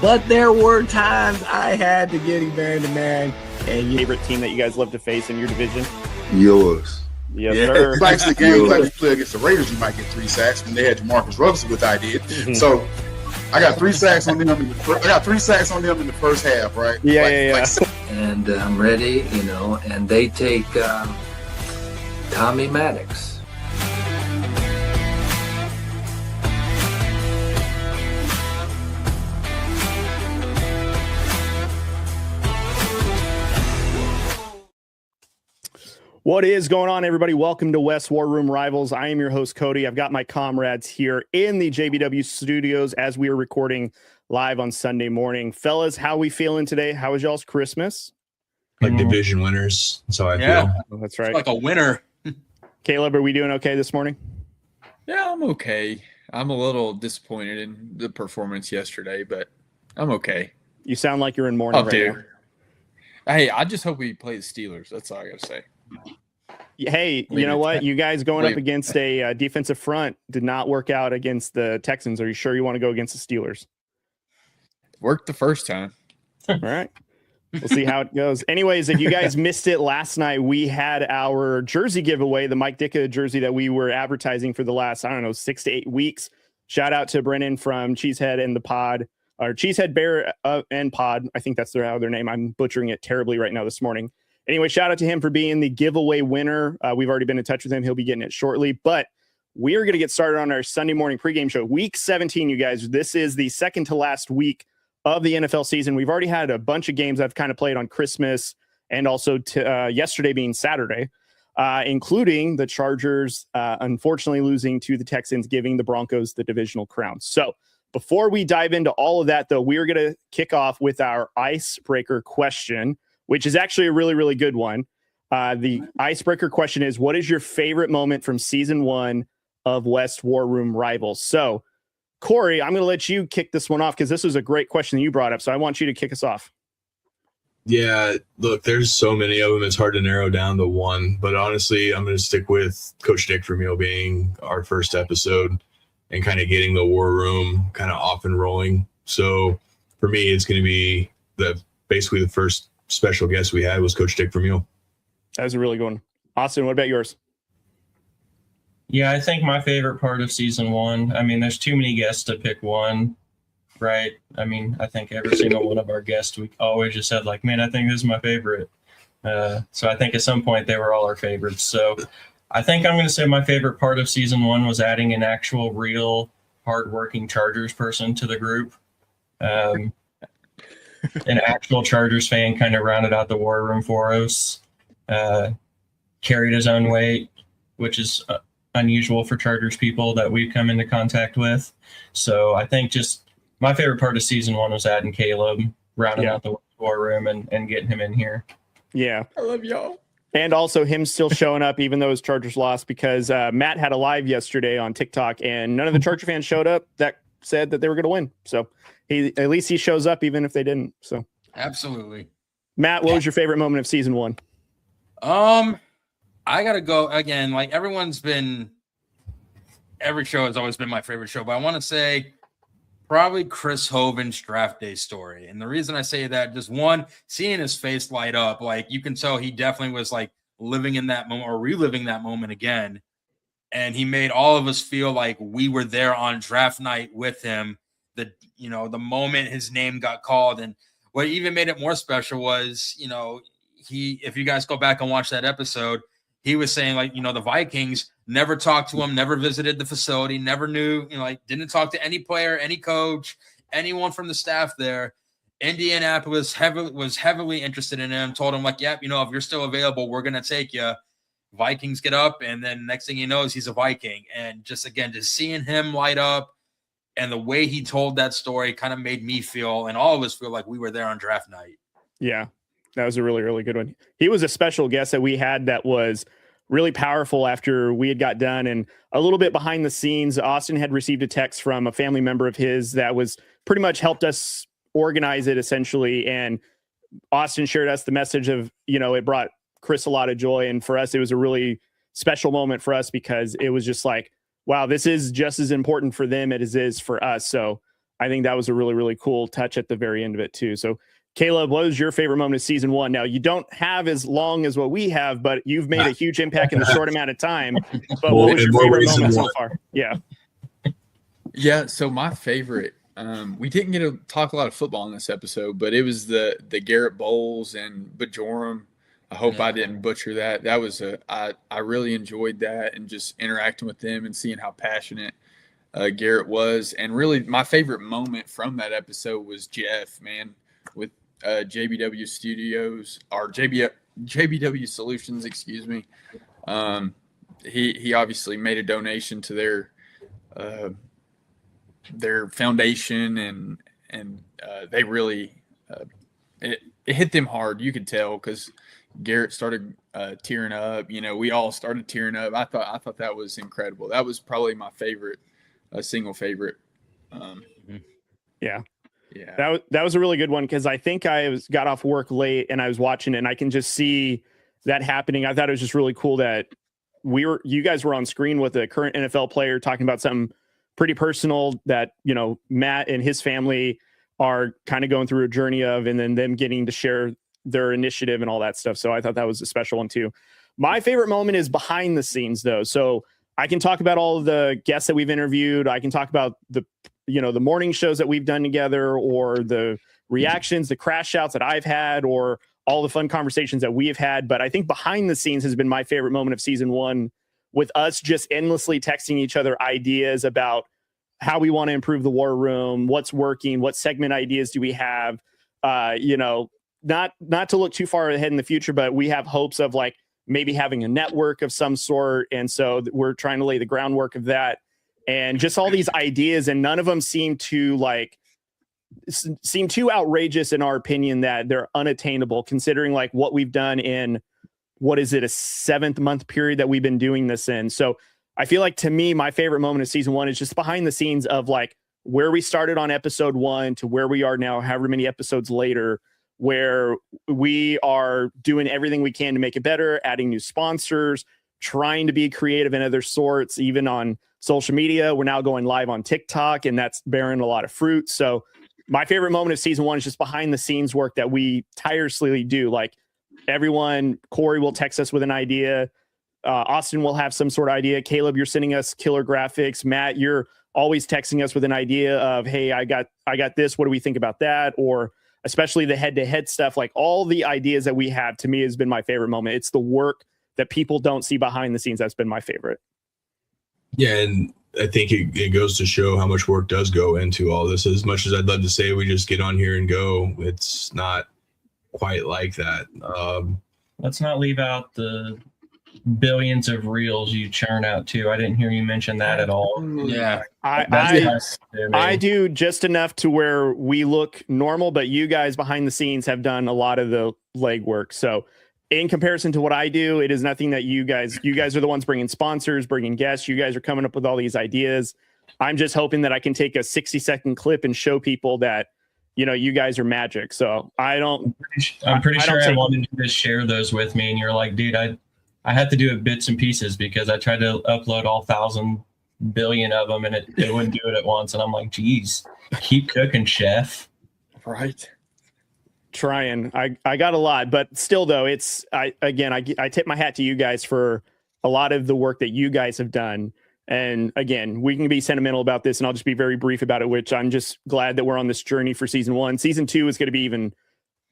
But there were times I had to get him man-to-man. And your favorite team that you guys love to face in your division? Yours. Yes, sir. It's like the games like we play against the Raiders, you might get 3 sacks when they had Jamarcus Russell, which I did. So I got 3 sacks on them. I got 3 sacks on them in the first half, right? Yeah. And I'm ready, and they take Tommy Maddox. What is going on, everybody? Welcome to West War Room Rivals. I am your host, Cody. I've got my comrades here in the JBW studios as we are recording live on Sunday morning. Fellas, how we feeling today? How was y'all's Christmas? Like division winners. That's how I feel. Oh, that's right. It's like a winner. Caleb, are we doing okay this morning? Yeah, I'm okay. I'm a little disappointed in the performance yesterday, but I'm okay. You sound like you're in mourning right now. Hey, I just hope we play the Steelers. That's all I got to say. Hey, you know what? You guys going up against a defensive front did not work out against the Texans. Are you sure you want to go against the Steelers? Worked the first time. All right. We'll see how it goes. Anyways, if you guys missed it last night, we had our jersey giveaway, the Mike Ditka jersey that we were advertising for the last, 6 to 8 weeks. Shout out to Brennan from Cheesehead and the Pod, or Cheesehead Bear and Pod. I think that's their other name. I'm butchering it terribly right now this morning. Anyway, shout out to him for being the giveaway winner. We've already been in touch with him. He'll be getting it shortly. But we are going to get started on our Sunday morning pregame show. Week 17, you guys. This is the second to last week of the NFL season. We've already had a bunch of games I've kind of played on Christmas and also yesterday being Saturday, including the Chargers unfortunately losing to the Texans, giving the Broncos the divisional crown. So before we dive into all of that, though, we are going to kick off with our icebreaker question, which is actually a really, really good one. The icebreaker question is, what is your favorite moment from season 1 of West War Room Rivals? So, Corey, I'm going to let you kick this one off because this was a great question that you brought up. So I want you to kick us off. Yeah, look, there's so many of them. It's hard to narrow down to one. But honestly, I'm going to stick with Coach Dick for Meal being our first episode and kind of getting the War Room kind of off and rolling. So for me, it's going to be basically the first special guest we had was Coach Dick Vermeil. That was a really good one. Austin, what about yours? Yeah, I think my favorite part of season 1, there's too many guests to pick one, right? I think every single one of our guests, we always just said like, man, I think this is my favorite. So I think at some point they were all our favorites. So I think I'm going to say my favorite part of season 1 was adding an actual real hardworking Chargers person to the group. An actual Chargers fan kind of rounded out the War Room for us, carried his own weight, which is unusual for Chargers people that we've come into contact with. So I think just my favorite part of season 1 was adding Caleb, rounding out the War Room and getting him in here. Yeah. I love y'all. And also him still showing up even though his Chargers lost, because Matt had a live yesterday on TikTok and none of the Charger fans showed up that said that they were going to win. So at least he shows up even if they didn't. So Absolutely. Matt, what was your favorite moment of season 1? I gotta go again. Like every show has always been my favorite show, but I want to say probably Chris Hoven's draft day story. And the reason I say that, just one, seeing his face light up, like you can tell he definitely was like living in that moment or reliving that moment again. And he made all of us feel like we were there on draft night with him. The moment his name got called. And what even made it more special was, if you guys go back and watch that episode, he was saying like, the Vikings never talked to him, never visited the facility, never knew, didn't talk to any player, any coach, anyone from the staff there. Indianapolis was heavily interested in him, told him like, yep, if you're still available, we're going to take you. Vikings get up, and then next thing he knows, he's a Viking. And just seeing him light up and the way he told that story kind of made me feel, and all of us feel like we were there on draft night. Yeah, that was a really, really good one. He was a special guest that we had that was really powerful after we had got done. And a little bit behind the scenes, Austin had received a text from a family member of his that was pretty much helped us organize it essentially. And Austin shared us the message of, it brought Chris a lot of joy. And for us, it was a really special moment for us because it was just like, wow, this is just as important for them as it is for us. So I think that was a really, really cool touch at the very end of it too. So Caleb, what was your favorite moment of season 1? Now you don't have as long as what we have, but you've made a huge impact in the short amount of time. But what was your favorite moment so far? Yeah. Yeah. So my favorite, we didn't get to talk a lot of football in this episode, but it was the Garrett Bowles and Bajoram. I hope I didn't butcher that. That was I really enjoyed that, and just interacting with them and seeing how passionate Garrett was. And really my favorite moment from that episode was Jeff, man, with JBW Studios, or JBW Solutions, excuse me. He obviously made a donation to their foundation, and they really it hit them hard. You could tell because Garrett started tearing up. You know, we all started tearing up. I thought that was incredible. That was probably my favorite, single favorite. Yeah. That was a really good one, because I think got off work late and I was watching it, and I can just see that happening. I thought it was just really cool that you guys were on screen with a current NFL player talking about something pretty personal that, you know, Matt and his family are kind of going through a journey of, and then them getting to share their initiative and all that stuff. So I thought that was a special one too. My favorite moment is behind the scenes though. So I can talk about all of the guests that we've interviewed. I can talk about the morning shows that we've done together, or the reactions, the crash outs that I've had, or all the fun conversations that we've had. But I think behind the scenes has been my favorite moment of season 1, with us just endlessly texting each other ideas about how we want to improve the war room, what's working, what segment ideas do we have, not to look too far ahead in the future, but we have hopes of like maybe having a network of some sort. And so we're trying to lay the groundwork of that, and just all these ideas. And none of them seem too outrageous in our opinion that they're unattainable, considering like what we've done in, what is it, a 7th month period that we've been doing this in. So I feel like, to me, my favorite moment of season 1 is just behind the scenes of like where we started on episode 1 to where we are now, however many episodes later, where we are doing everything we can to make it better, adding new sponsors, trying to be creative in other sorts, even on social media. We're now going live on TikTok, and that's bearing a lot of fruit. So my favorite moment of season 1 is just behind the scenes work that we tirelessly do. Like everyone, Corey will text us with an idea. Austin will have some sort of idea. Caleb, you're sending us killer graphics. Matt, you're always texting us with an idea of, hey, I got this. What do we think about that? Or especially the head-to-head stuff. Like all the ideas that we have, to me, has been my favorite moment. It's the work that people don't see behind the scenes that's been my favorite. Yeah, and I think it goes to show how much work does go into all this. As much as I'd love to say we just get on here and go, it's not quite like that. Let's not leave out the billions of reels you churn out too. I didn't hear you mention that at all. Yeah. I do just enough to where we look normal, but you guys behind the scenes have done a lot of the legwork. So in comparison to what I do, it is nothing that you guys are the ones bringing sponsors, bringing guests. You guys are coming up with all these ideas. I'm just hoping that I can take a 60-second clip and show people that, you guys are magic. So I'm pretty sure I wanted you to share those with me, and you're like, dude, I had to do it bits and pieces because I tried to upload all 1,000 billion of them, and it wouldn't do it at once. And I'm like, geez, keep cooking, chef. Right. Trying. I got a lot, but still though, I tip my hat to you guys for a lot of the work that you guys have done. And again, we can be sentimental about this, and I'll just be very brief about it, which I'm just glad that we're on this journey for season 1. Season 2 is going to be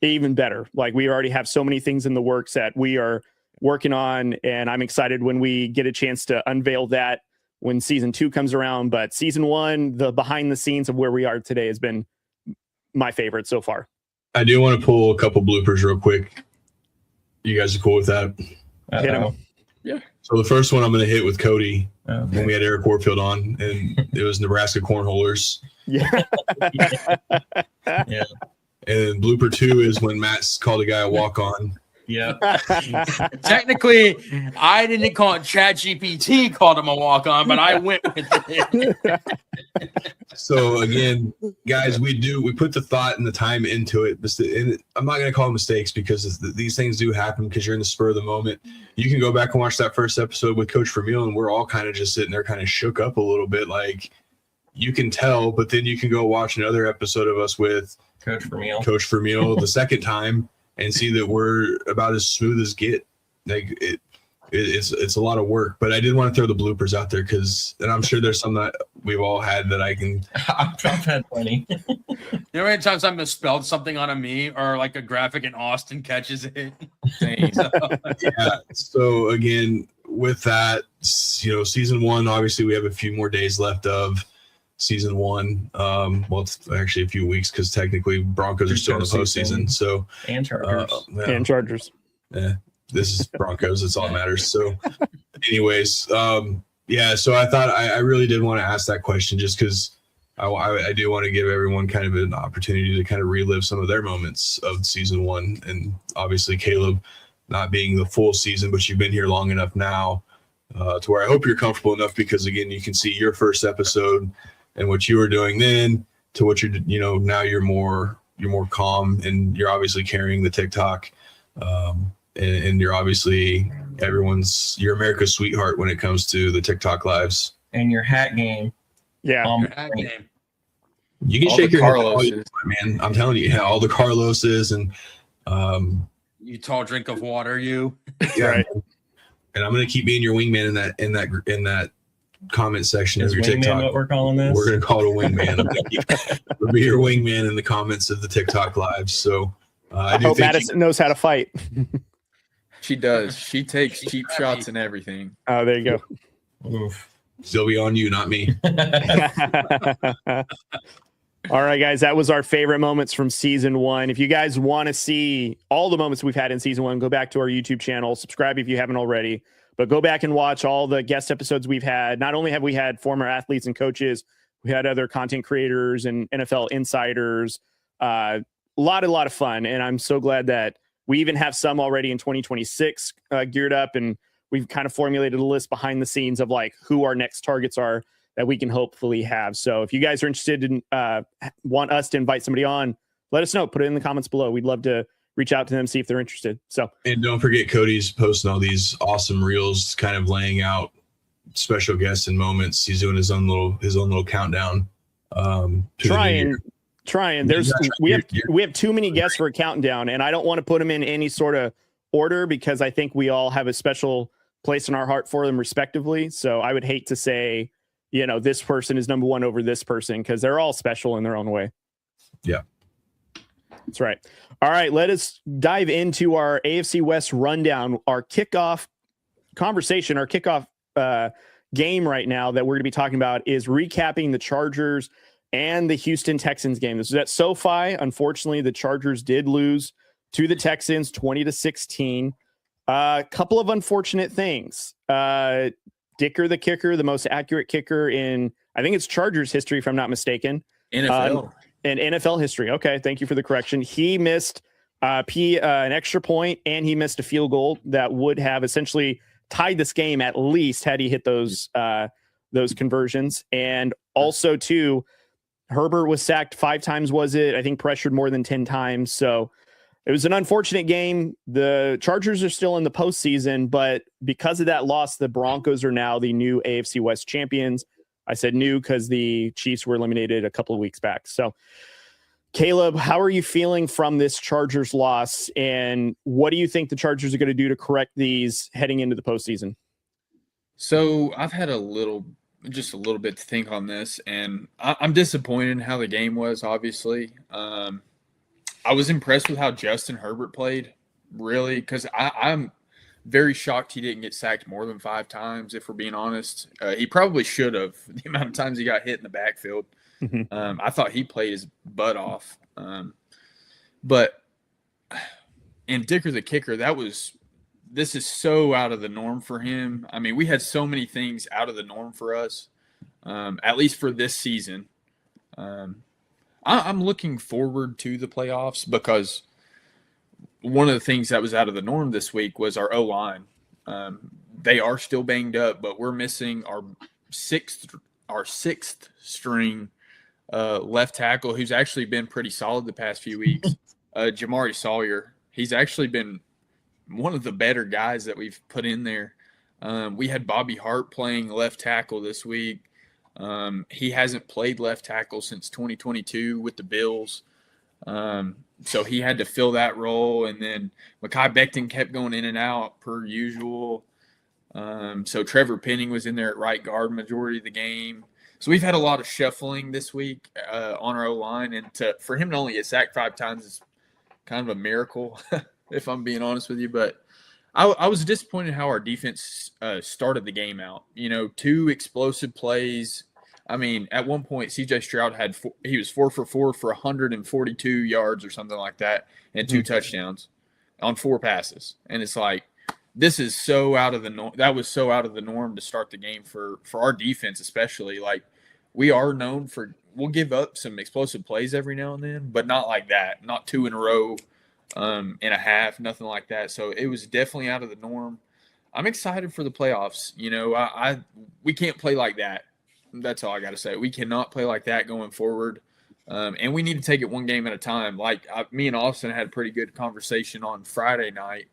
even better. Like we already have so many things in the works that we are working on, and I'm excited when we get a chance to unveil that when season 2 comes around. But season 1, the behind the scenes of where we are today, has been my favorite so far. I do want to pull a couple bloopers real quick. You guys are cool with that? Hit them. Yeah. So the first one I'm going to hit with Cody Okay. when we had Eric Warfield on, and it was Nebraska cornholers. Yeah. Yeah. And blooper 2 is when Matt's called a guy a walk-on. Yeah. Technically, I didn't call it ChatGPT called him a walk-on, but I went with it. So again, guys, we put the thought and the time into it. And I'm not going to call them mistakes because these things do happen because you're in the spur of the moment. You can go back and watch that first episode with Coach Vermeil, and we're all kind of just sitting there kind of shook up a little bit. Like, you can tell, but then you can go watch another episode of us with Coach Vermeil the second time and see that we're about as smooth as get. Like it's a lot of work, but I did want to throw the bloopers out there and I'm sure there's some that we've all had that I can. I've had plenty. You know how many times I misspelled something on a meme or like a graphic and Austin catches it? Yeah. So again, with that, season one, obviously we have a few more days left of season one. Well, it's actually a few weeks because technically Broncos are still in the postseason. So and Chargers. And Chargers. Yeah. This is Broncos. It's all that matters. So anyways, so I thought I really did want to ask that question just because I do want to give everyone kind of an opportunity to kind of relive some of their moments of season one. And obviously Caleb not being the full season, but you've been here long enough now to where I hope you're comfortable enough because, again, you can see your first episode and what you were doing then to what you're, now you're more calm and you're obviously carrying the TikTok. And you're obviously you're America's sweetheart when it comes to the TikTok lives. And your hat game. Yeah. Hat game. You can All shake the your Carloses. head, man. I'm telling you, all the Carloses and You tall drink of water, you. yeah. Right. And I'm gonna keep being your wingman in that comment section Is of your wingman TikTok. what we're calling this? We're gonna call it a wingman. I'm gonna be your wingman in the comments of the TikTok lives. So I hope Madison knows how to fight. She does. She takes cheap shots and everything. Oh, there you go. Oof. Still be on you, not me. All right, guys, that was our favorite moments from season one. If you guys want to see all the moments we've had in season one, go back to our YouTube channel, subscribe if you haven't already, but go back and watch all the guest episodes we've had. Not only have we had former athletes and coaches, we had other content creators and NFL insiders. A lot of fun. And I'm so glad that we even have some already in 2026 geared up, and we've kind of formulated a list behind the scenes of like who our next targets are that we can hopefully have. So if you guys are interested in want us to invite somebody on, let us know. Put it in the comments below. We'd love to reach out to them, see if they're interested. So, and don't forget Cody's posting all these awesome reels, kind of laying out special guests and moments. He's doing his own little countdown. Trying. We have too many guests for a countdown, and I don't want to put them in any sort of order because I think we all have a special place in our heart for them respectively. So I would hate to say, this person is number one over this person because they're all special in their own way. Yeah. That's right. All right, let us dive into our AFC West rundown, our kickoff conversation, our kickoff game right now that we're going to be talking about is recapping the Chargers and the Houston Texans game. This is at SoFi. Unfortunately, the Chargers did lose to the Texans 20-16. A couple of unfortunate things. Dicker, the kicker, the most accurate kicker in, I think it's Chargers history, if I'm not mistaken. NFL. In NFL history. Okay, thank you for the correction. He missed an extra point, and he missed a field goal that would have essentially tied this game at least had he hit those conversions. And also, too, Herbert was sacked 5 times, was it? I think pressured more than 10 times. So it was an unfortunate game. The Chargers are still in the postseason, but because of that loss, the Broncos are now the new AFC West champions. I said new because the Chiefs were eliminated a couple of weeks back. So, Caleb, how are you feeling from this Chargers loss? And what do you think the Chargers are going to do to correct these heading into the postseason? So I've had just a little bit to think on this, and I'm disappointed in how the game was, obviously. I was impressed with how Justin Herbert played, really, because I'm very shocked he didn't get sacked more than 5 times, if we're being honest. He probably should have, the amount of times he got hit in the backfield. Mm-hmm. I thought he played his butt off. But Dicker the kicker, this is so out of the norm for him. I mean, we had so many things out of the norm for us, at least for this season. I'm looking forward to the playoffs because one of the things that was out of the norm this week was our O-line. They are still banged up, but we're missing our sixth string left tackle, who's actually been pretty solid the past few weeks. Jamari Sawyer. He's actually been one of the better guys that we've put in there. We had Bobby Hart playing left tackle this week. He hasn't played left tackle since 2022 with the Bills. So he had to fill that role. And then Mekhi Becton kept going in and out per usual. So Trevor Penning was in there at right guard majority of the game. So we've had a lot of shuffling this week on our O-line. And for him to only get sacked 5 times is kind of a miracle, if I'm being honest with you. But I was disappointed how our defense started the game out. 2 explosive plays. I mean, at one point, C.J. Stroud he was 4 for 4 for 142 yards or something like that, and 2 touchdowns on 4 passes. And it's like, this is so out of the norm. That was so out of the norm to start the game for our defense, especially. Like, we are known we'll give up some explosive plays every now and then, but not like that. Not 2 in a row and a half, nothing like that. So it was definitely out of the norm. I'm excited for the playoffs. We can't play like that. That's all I got to say. We cannot play like that going forward. And we need to take it one game at a time. Like me and Austin had a pretty good conversation on Friday night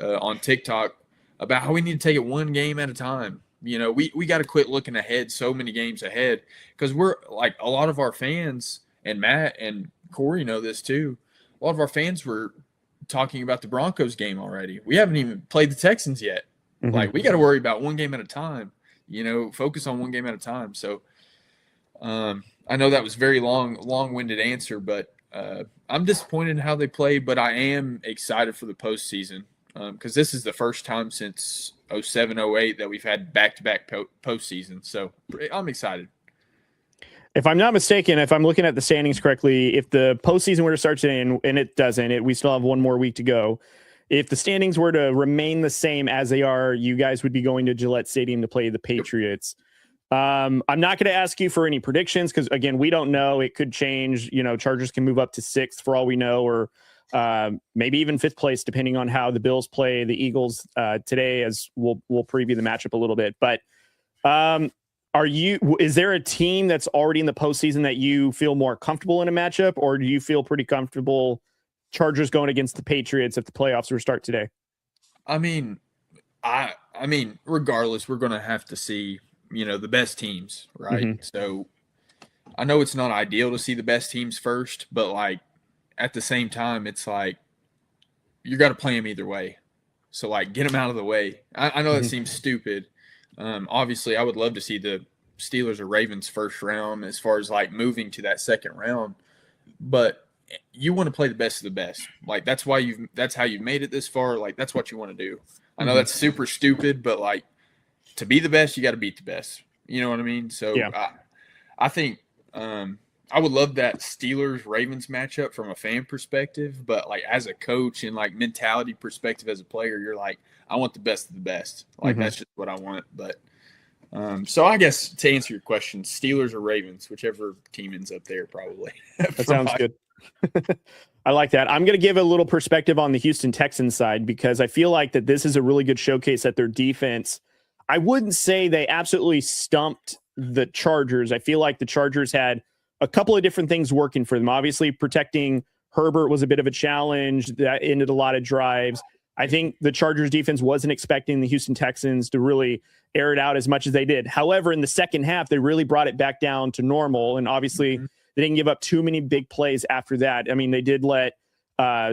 on TikTok about how we need to take it one game at a time. We got to quit looking ahead so many games ahead, because we're like, a lot of our fans, and Matt and Corey know this too, a lot of our fans were talking about the Broncos game already. We haven't even played the Texans yet. Mm-hmm. Like, we got to worry about one game at a time. Focus on one game at a time. So I know that was very long-winded answer, but I'm disappointed in how they played, but I am excited for the postseason because this is the first time since 07-08 that we've had back-to-back postseason. So I'm excited. If I'm not mistaken, if I'm looking at the standings correctly, if the postseason were to start today, and it doesn't, we still have one more week to go. If the standings were to remain the same as they are, you guys would be going to Gillette Stadium to play the Patriots. I'm not going to ask you for any predictions because, again, we don't know. It could change. Chargers can move up to 6th for all we know, or maybe even 5th place, depending on how the Bills play the Eagles today, as we'll preview the matchup a little bit. But is there a team that's already in the postseason that you feel more comfortable in a matchup, or do you feel pretty comfortable Chargers going against the Patriots if the playoffs were to start today? I mean, regardless, we're going to have to see, the best teams, right? Mm-hmm. So I know it's not ideal to see the best teams first, but like at the same time, it's like you got to play them either way. So like, get them out of the way. I know that seems stupid. Obviously, I would love to see the Steelers or Ravens first round as far as like moving to that second round, but you want to play the best of the best. Like that's how you've made it this far. Like that's what you want to do. I know that's super stupid, but like to be the best, you got to beat the best. You know what I mean? So yeah. I think I would love that Steelers-Ravens matchup from a fan perspective, but like as a coach and like mentality perspective as a player, you're like, I want the best of the best. Like that's just what I want. But so I guess to answer your question, Steelers or Ravens, whichever team ends up there, probably. That sounds good. I like that. I'm going to give a little perspective on the Houston Texans side because I feel like that this is a really good showcase at their defense. I wouldn't say they absolutely stumped the Chargers. I feel like the Chargers had a couple of different things working for them. Obviously, protecting Herbert was a bit of a challenge. That ended a lot of drives. I think the Chargers defense wasn't expecting the Houston Texans to really air it out as much as they did. However, in the second half, they really brought it back down to normal. And obviously, they didn't give up too many big plays after that. I mean, they did let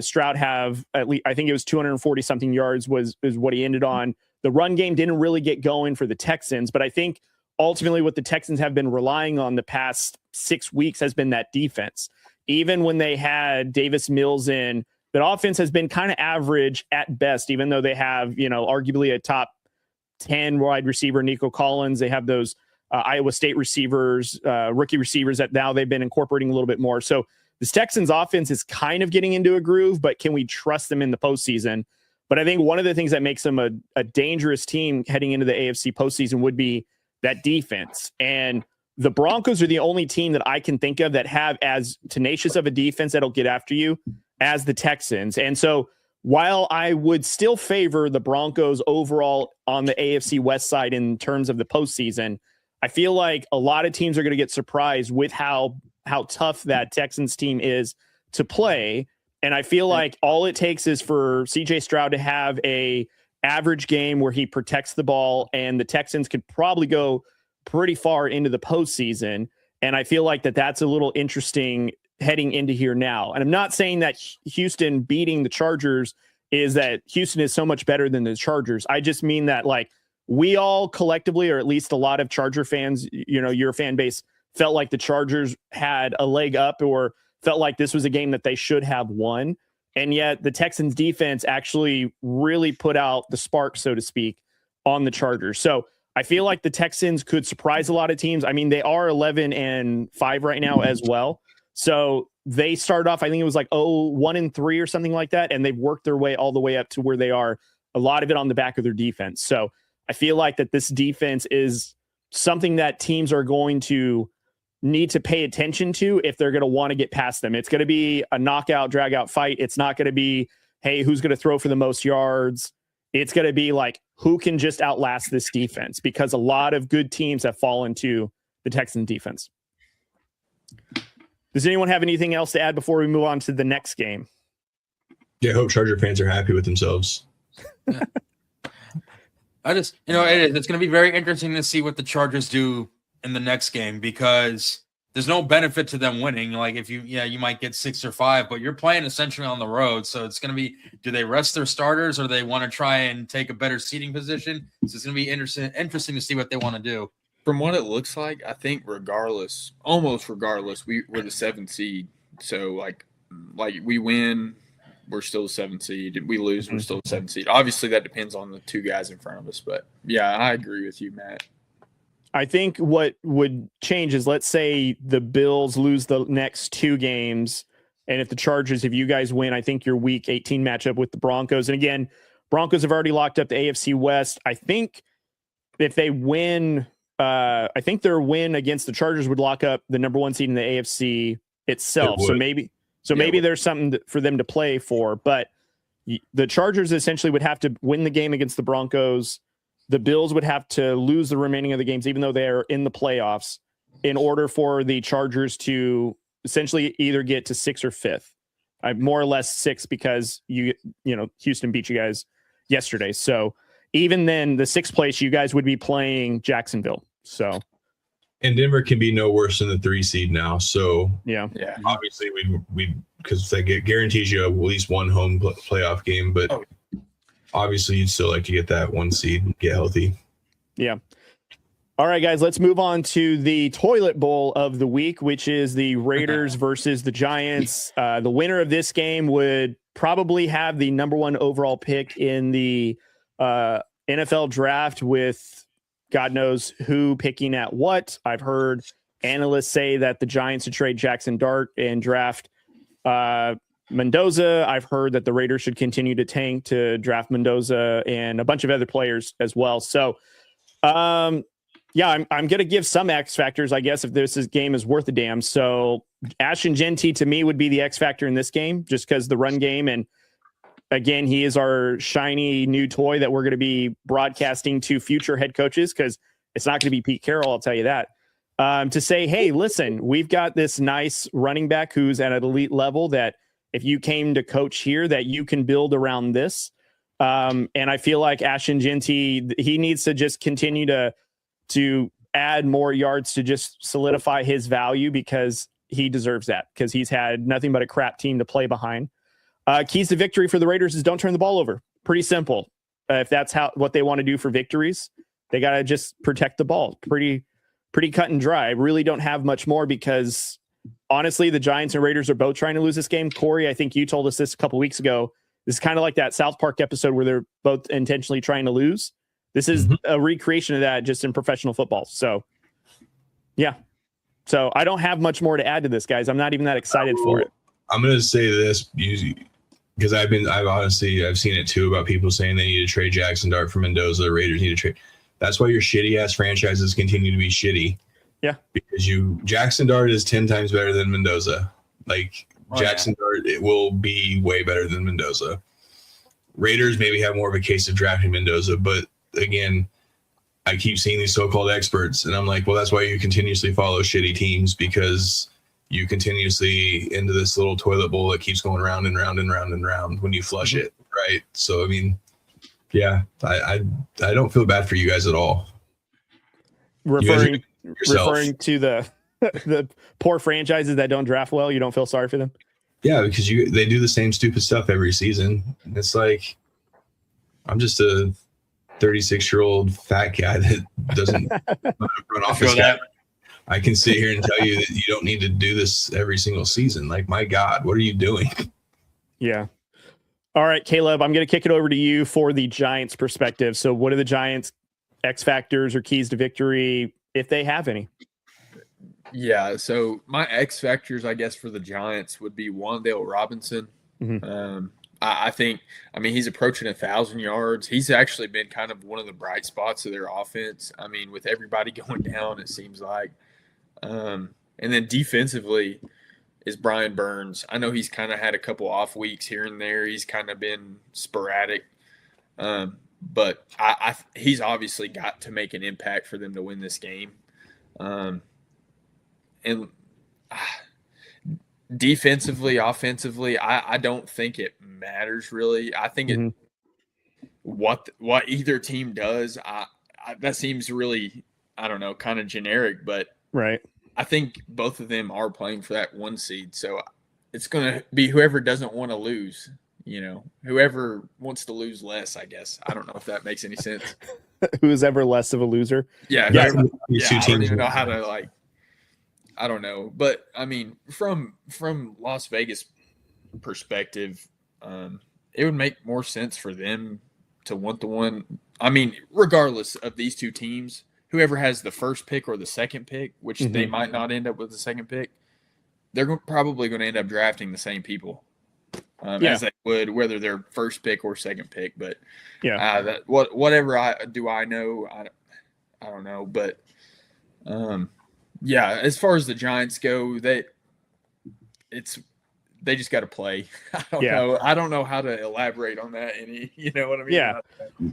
Stroud have at least, I think it was 240 something yards is what he ended on. The run game didn't really get going for the Texans, but I think ultimately what the Texans have been relying on the past 6 weeks has been that defense. Even when they had Davis Mills in, that offense has been kind of average at best, even though they have, arguably a top 10 wide receiver, Nico Collins. They have those Iowa State receivers, rookie receivers that now they've been incorporating a little bit more. So this Texans offense is kind of getting into a groove, but can we trust them in the postseason? But I think one of the things that makes them a dangerous team heading into the AFC postseason would be that defense. And the Broncos are the only team that I can think of that have as tenacious of a defense that'll get after you as the Texans. And so while I would still favor the Broncos overall on the AFC West side in terms of the postseason, I feel like a lot of teams are going to get surprised with how tough that Texans team is to play. And I feel like all it takes is for C.J. Stroud to have a average game where he protects the ball, and the Texans could probably go pretty far into the postseason. And I feel like that's a little interesting heading into here now. And I'm not saying that Houston beating the Chargers is that Houston is so much better than the Chargers. I just mean that, like, we all collectively, or at least a lot of Charger fans, your fan base, felt like the Chargers had a leg up or felt like this was a game that they should have won. And yet the Texans defense actually really put out the spark, so to speak, on the Chargers. So I feel like the Texans could surprise a lot of teams. I mean, they are 11-5 right now as well. So they started off, I think it was like 1-3 or something like that. And they've worked their way all the way up to where they are, a lot of it on the back of their defense. So I feel like that this defense is something that teams are going to need to pay attention to if they're going to want to get past them. It's going to be a knockout, drag out fight. It's not going to be, hey, who's going to throw for the most yards? It's going to be like, who can just outlast this defense? Because a lot of good teams have fallen to the Texan defense. Does anyone have anything else to add before we move on to the next game? Yeah, I hope Charger fans are happy with themselves. It's going to be very interesting to see what the Chargers do in the next game, because there's no benefit to them winning. Like, if you might get 6 or 5, but you're playing essentially on the road. So it's going to be, do they rest their starters, or do they want to try and take a better seating position? So it's going to be interesting to see what they want to do. From what it looks like, I think almost regardless, we're the 7th seed. So like we win, we're still the 7th seed. If we lose, we're still the 7th seed. Obviously, that depends on the 2 guys in front of us. But yeah, I agree with you, Matt. I think what would change is, let's say the Bills lose the next 2 games. And if the Chargers, if you guys win, I think your week 18 matchup with the Broncos. And again, Broncos have already locked up the AFC West. I think if they win, I think their win against the Chargers would lock up the number 1 seed in the AFC itself. So maybe there's something for them to play for. But the Chargers essentially would have to win the game against the Broncos. The Bills would have to lose the remaining of the games, even though they're in the playoffs, in order for the Chargers to essentially either get to 6th or 5th. More or less 6, because Houston beat you guys yesterday. So even then, the 6th place, you guys would be playing Jacksonville. So, and Denver can be no worse than the 3 seed now. So yeah. Obviously we because that guarantees you at least one home playoff game, but obviously you'd still like to get that 1 seed and get healthy. Yeah. All right, guys, let's move on to the toilet bowl of the week, which is the Raiders versus the Giants. The winner of this game would probably have the number 1 overall pick in the NFL draft, with God knows who picking at what. I've heard analysts say that the Giants should trade Jackson Dart and draft Mendoza. I've heard that the Raiders should continue to tank to draft Mendoza and a bunch of other players as well. So, I'm going to give some X factors, I guess, if this game is worth a damn. So Ashton Genty to me would be the X factor in this game, just because the run game. And again, he is our shiny new toy that we're going to be broadcasting to future head coaches, because it's not going to be Pete Carroll, I'll tell you that. To say, hey, listen, we've got this nice running back who's at an elite level that if you came to coach here, that you can build around this. And I feel like Ashton Genty, he needs to just continue to add more yards to just solidify his value, because he deserves that, because he's had nothing but a crap team to play behind. Keys to victory for the Raiders is don't turn the ball over. Pretty simple. If that's what they want to do for victories, they got to just protect the ball. Pretty cut and dry. I really don't have much more, because honestly, the Giants and Raiders are both trying to lose this game. Corey, I think you told us this a couple weeks ago. This is kind of like that South Park episode where they're both intentionally trying to lose. This is a recreation of that, just in professional football. So, yeah. So I don't have much more to add to this, guys. I'm not even that excited for it. I'm going to say this because I've seen it too, about people saying they need to trade Jackson Dart for Mendoza. The Raiders need to trade. That's why your shitty ass franchises continue to be shitty. Yeah. Because Jackson Dart is 10 times better than Mendoza. Jackson Dart, it will be way better than Mendoza. Raiders maybe have more of a case of drafting Mendoza, but again, I keep seeing these so-called experts, and I'm like, well, that's why you continuously follow shitty teams, because you continuously into this little toilet bowl that keeps going round and round and round and round when you flush it, right? So, I mean, yeah, I don't feel bad for you guys at all. referring yourself. referring to the the poor franchises that don't draft well. You don't feel sorry for them? Yeah, because they do the same stupid stuff every season. And it's like, I'm just a 36-year-old fat guy that doesn't run off his guy. I can sit here and tell you that you don't need to do this every single season. Like, my God, what are you doing? Yeah. All right, Caleb, I'm going to kick it over to you for the Giants perspective. So what are the Giants' X factors or keys to victory, if they have any? Yeah, so my X factors, I guess, for the Giants would be Wan'Dale Robinson. Mm-hmm. I think, I mean, he's approaching 1,000 yards. He's actually been kind of one of the bright spots of their offense. I mean, with everybody going down, it seems like. And then defensively is Brian Burns. I know he's kind of had a couple off weeks here and there. He's kind of been sporadic. But he's obviously got to make an impact for them to win this game. And defensively, offensively, I don't think it matters really. I think it what either team does, that seems really, I don't know, kind of generic, but right. I think both of them are playing for that 1 seed. So it's going to be whoever doesn't want to lose, whoever wants to lose less, I guess. I don't know if that makes any sense. Who's ever less of a loser? Yeah. Yeah, I don't even know how to I don't know. But I mean, from Las Vegas perspective, it would make more sense for them to want the one. I mean, regardless of these two teams, whoever has the first pick or the second pick, which they might not end up with the second pick, they're probably going to end up drafting the same people as they would, whether they're first pick or second pick. But whatever I know, I don't know. But as far as the Giants go, they just got to play. I don't know. I don't know how to elaborate on that. You know what I mean? Yeah.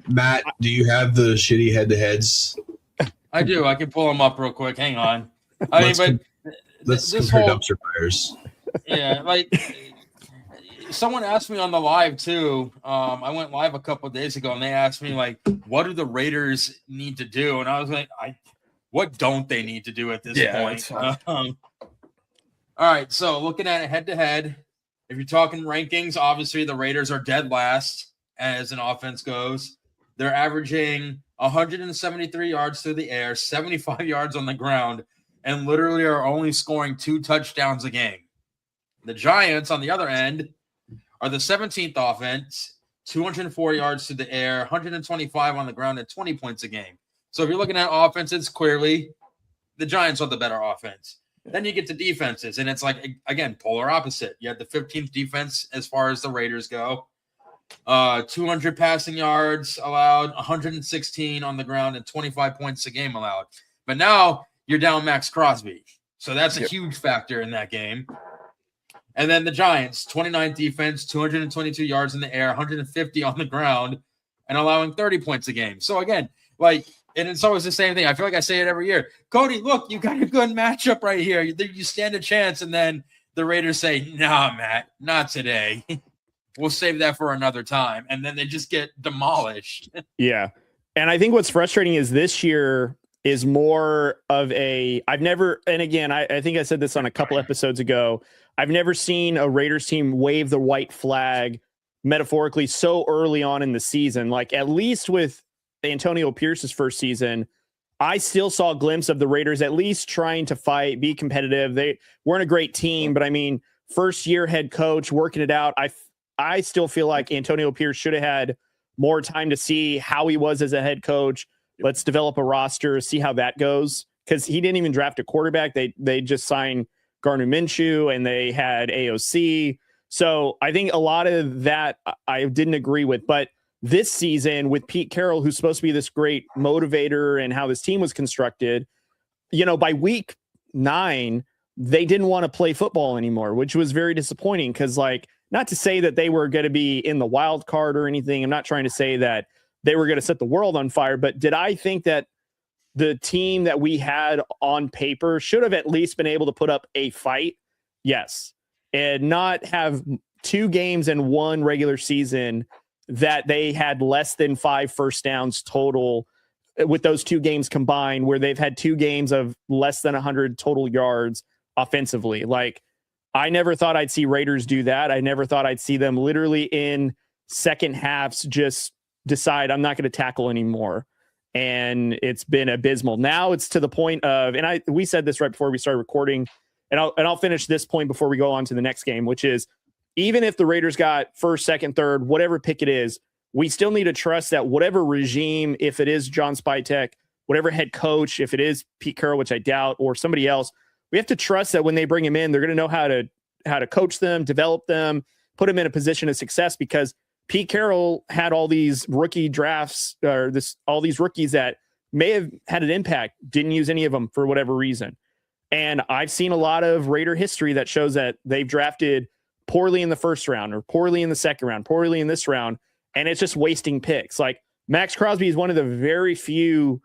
Matt, do you have the shitty head-to-heads? I do. I can pull them up real quick. Hang on. Let's compare dumpster fires. Yeah, someone asked me on the live too. I went live a couple of days ago, and they asked me what do the Raiders need to do? And I was like, what don't they need to do at this point? All right, so looking at it head-to-head, if you're talking rankings, obviously the Raiders are dead last as an offense goes. They're averaging 173 yards through the air, 75 yards on the ground, and literally are only scoring 2 touchdowns a game. The Giants, on the other end, are the 17th offense, 204 yards through the air, 125 on the ground, and 20 points a game. So if you're looking at offenses, clearly the Giants are the better offense. Then you get to defenses, and it's again, polar opposite. You have the 15th defense as far as the Raiders go. 200 passing yards allowed, 116 on the ground, and 25 points a game allowed. But now you're down Maxx Crosby. So that's a huge factor in that game. And then the Giants, 29th defense, 222 yards in the air, 150 on the ground, and allowing 30 points a game. So again, and it's always the same thing. I feel like I say it every year. Cody, look, you got a good matchup right here. You stand a chance, and then the Raiders say, nah, Matt, not today. We'll save that for another time. And then they just get demolished. Yeah. And I think what's frustrating is this year is more of I think I said this on a couple episodes ago. I've never seen a Raiders team wave the white flag metaphorically so early on in the season. At least with Antonio Pierce's first season, I still saw a glimpse of the Raiders at least trying to fight, be competitive. They weren't a great team, but I mean, first year head coach working it out. I still feel like Antonio Pierce should have had more time to see how he was as a head coach. Let's develop a roster, see how that goes. Because he didn't even draft a quarterback. They just signed Gardner Minshew, and they had AOC. So I think a lot of that I didn't agree with. But this season with Pete Carroll, who's supposed to be this great motivator and how this team was constructed, by week 9, they didn't want to play football anymore, which was very disappointing because not to say that they were going to be in the wild card or anything. I'm not trying to say that they were going to set the world on fire, but did I think that the team that we had on paper should have at least been able to put up a fight? Yes. And not have 2 games and 1 regular season that they had less than 5 first downs total with those two games combined, where they've had 2 games of less than 100 total yards offensively. Like, I never thought I'd see Raiders do that. I never thought I'd see them literally in second halves just decide I'm not going to tackle anymore. And it's been abysmal. Now it's to the point of, and we said this right before we started recording, and I'll finish this point before we go on to the next game, which is, even if the Raiders got first, second, third, whatever pick it is, we still need to trust that whatever regime, if it is John Spytek, whatever head coach, if it is Pete Carroll, which I doubt, or somebody else, we have to trust that when they bring him in, they're going to know how to coach them, develop them, put them in a position of success, because Pete Carroll had all these rookie drafts, or all these rookies that may have had an impact, didn't use any of them for whatever reason. And I've seen a lot of Raider history that shows that they've drafted poorly in the first round, or poorly in the second round, poorly in this round, and it's just wasting picks. Like, Maxx Crosby is one of the very few,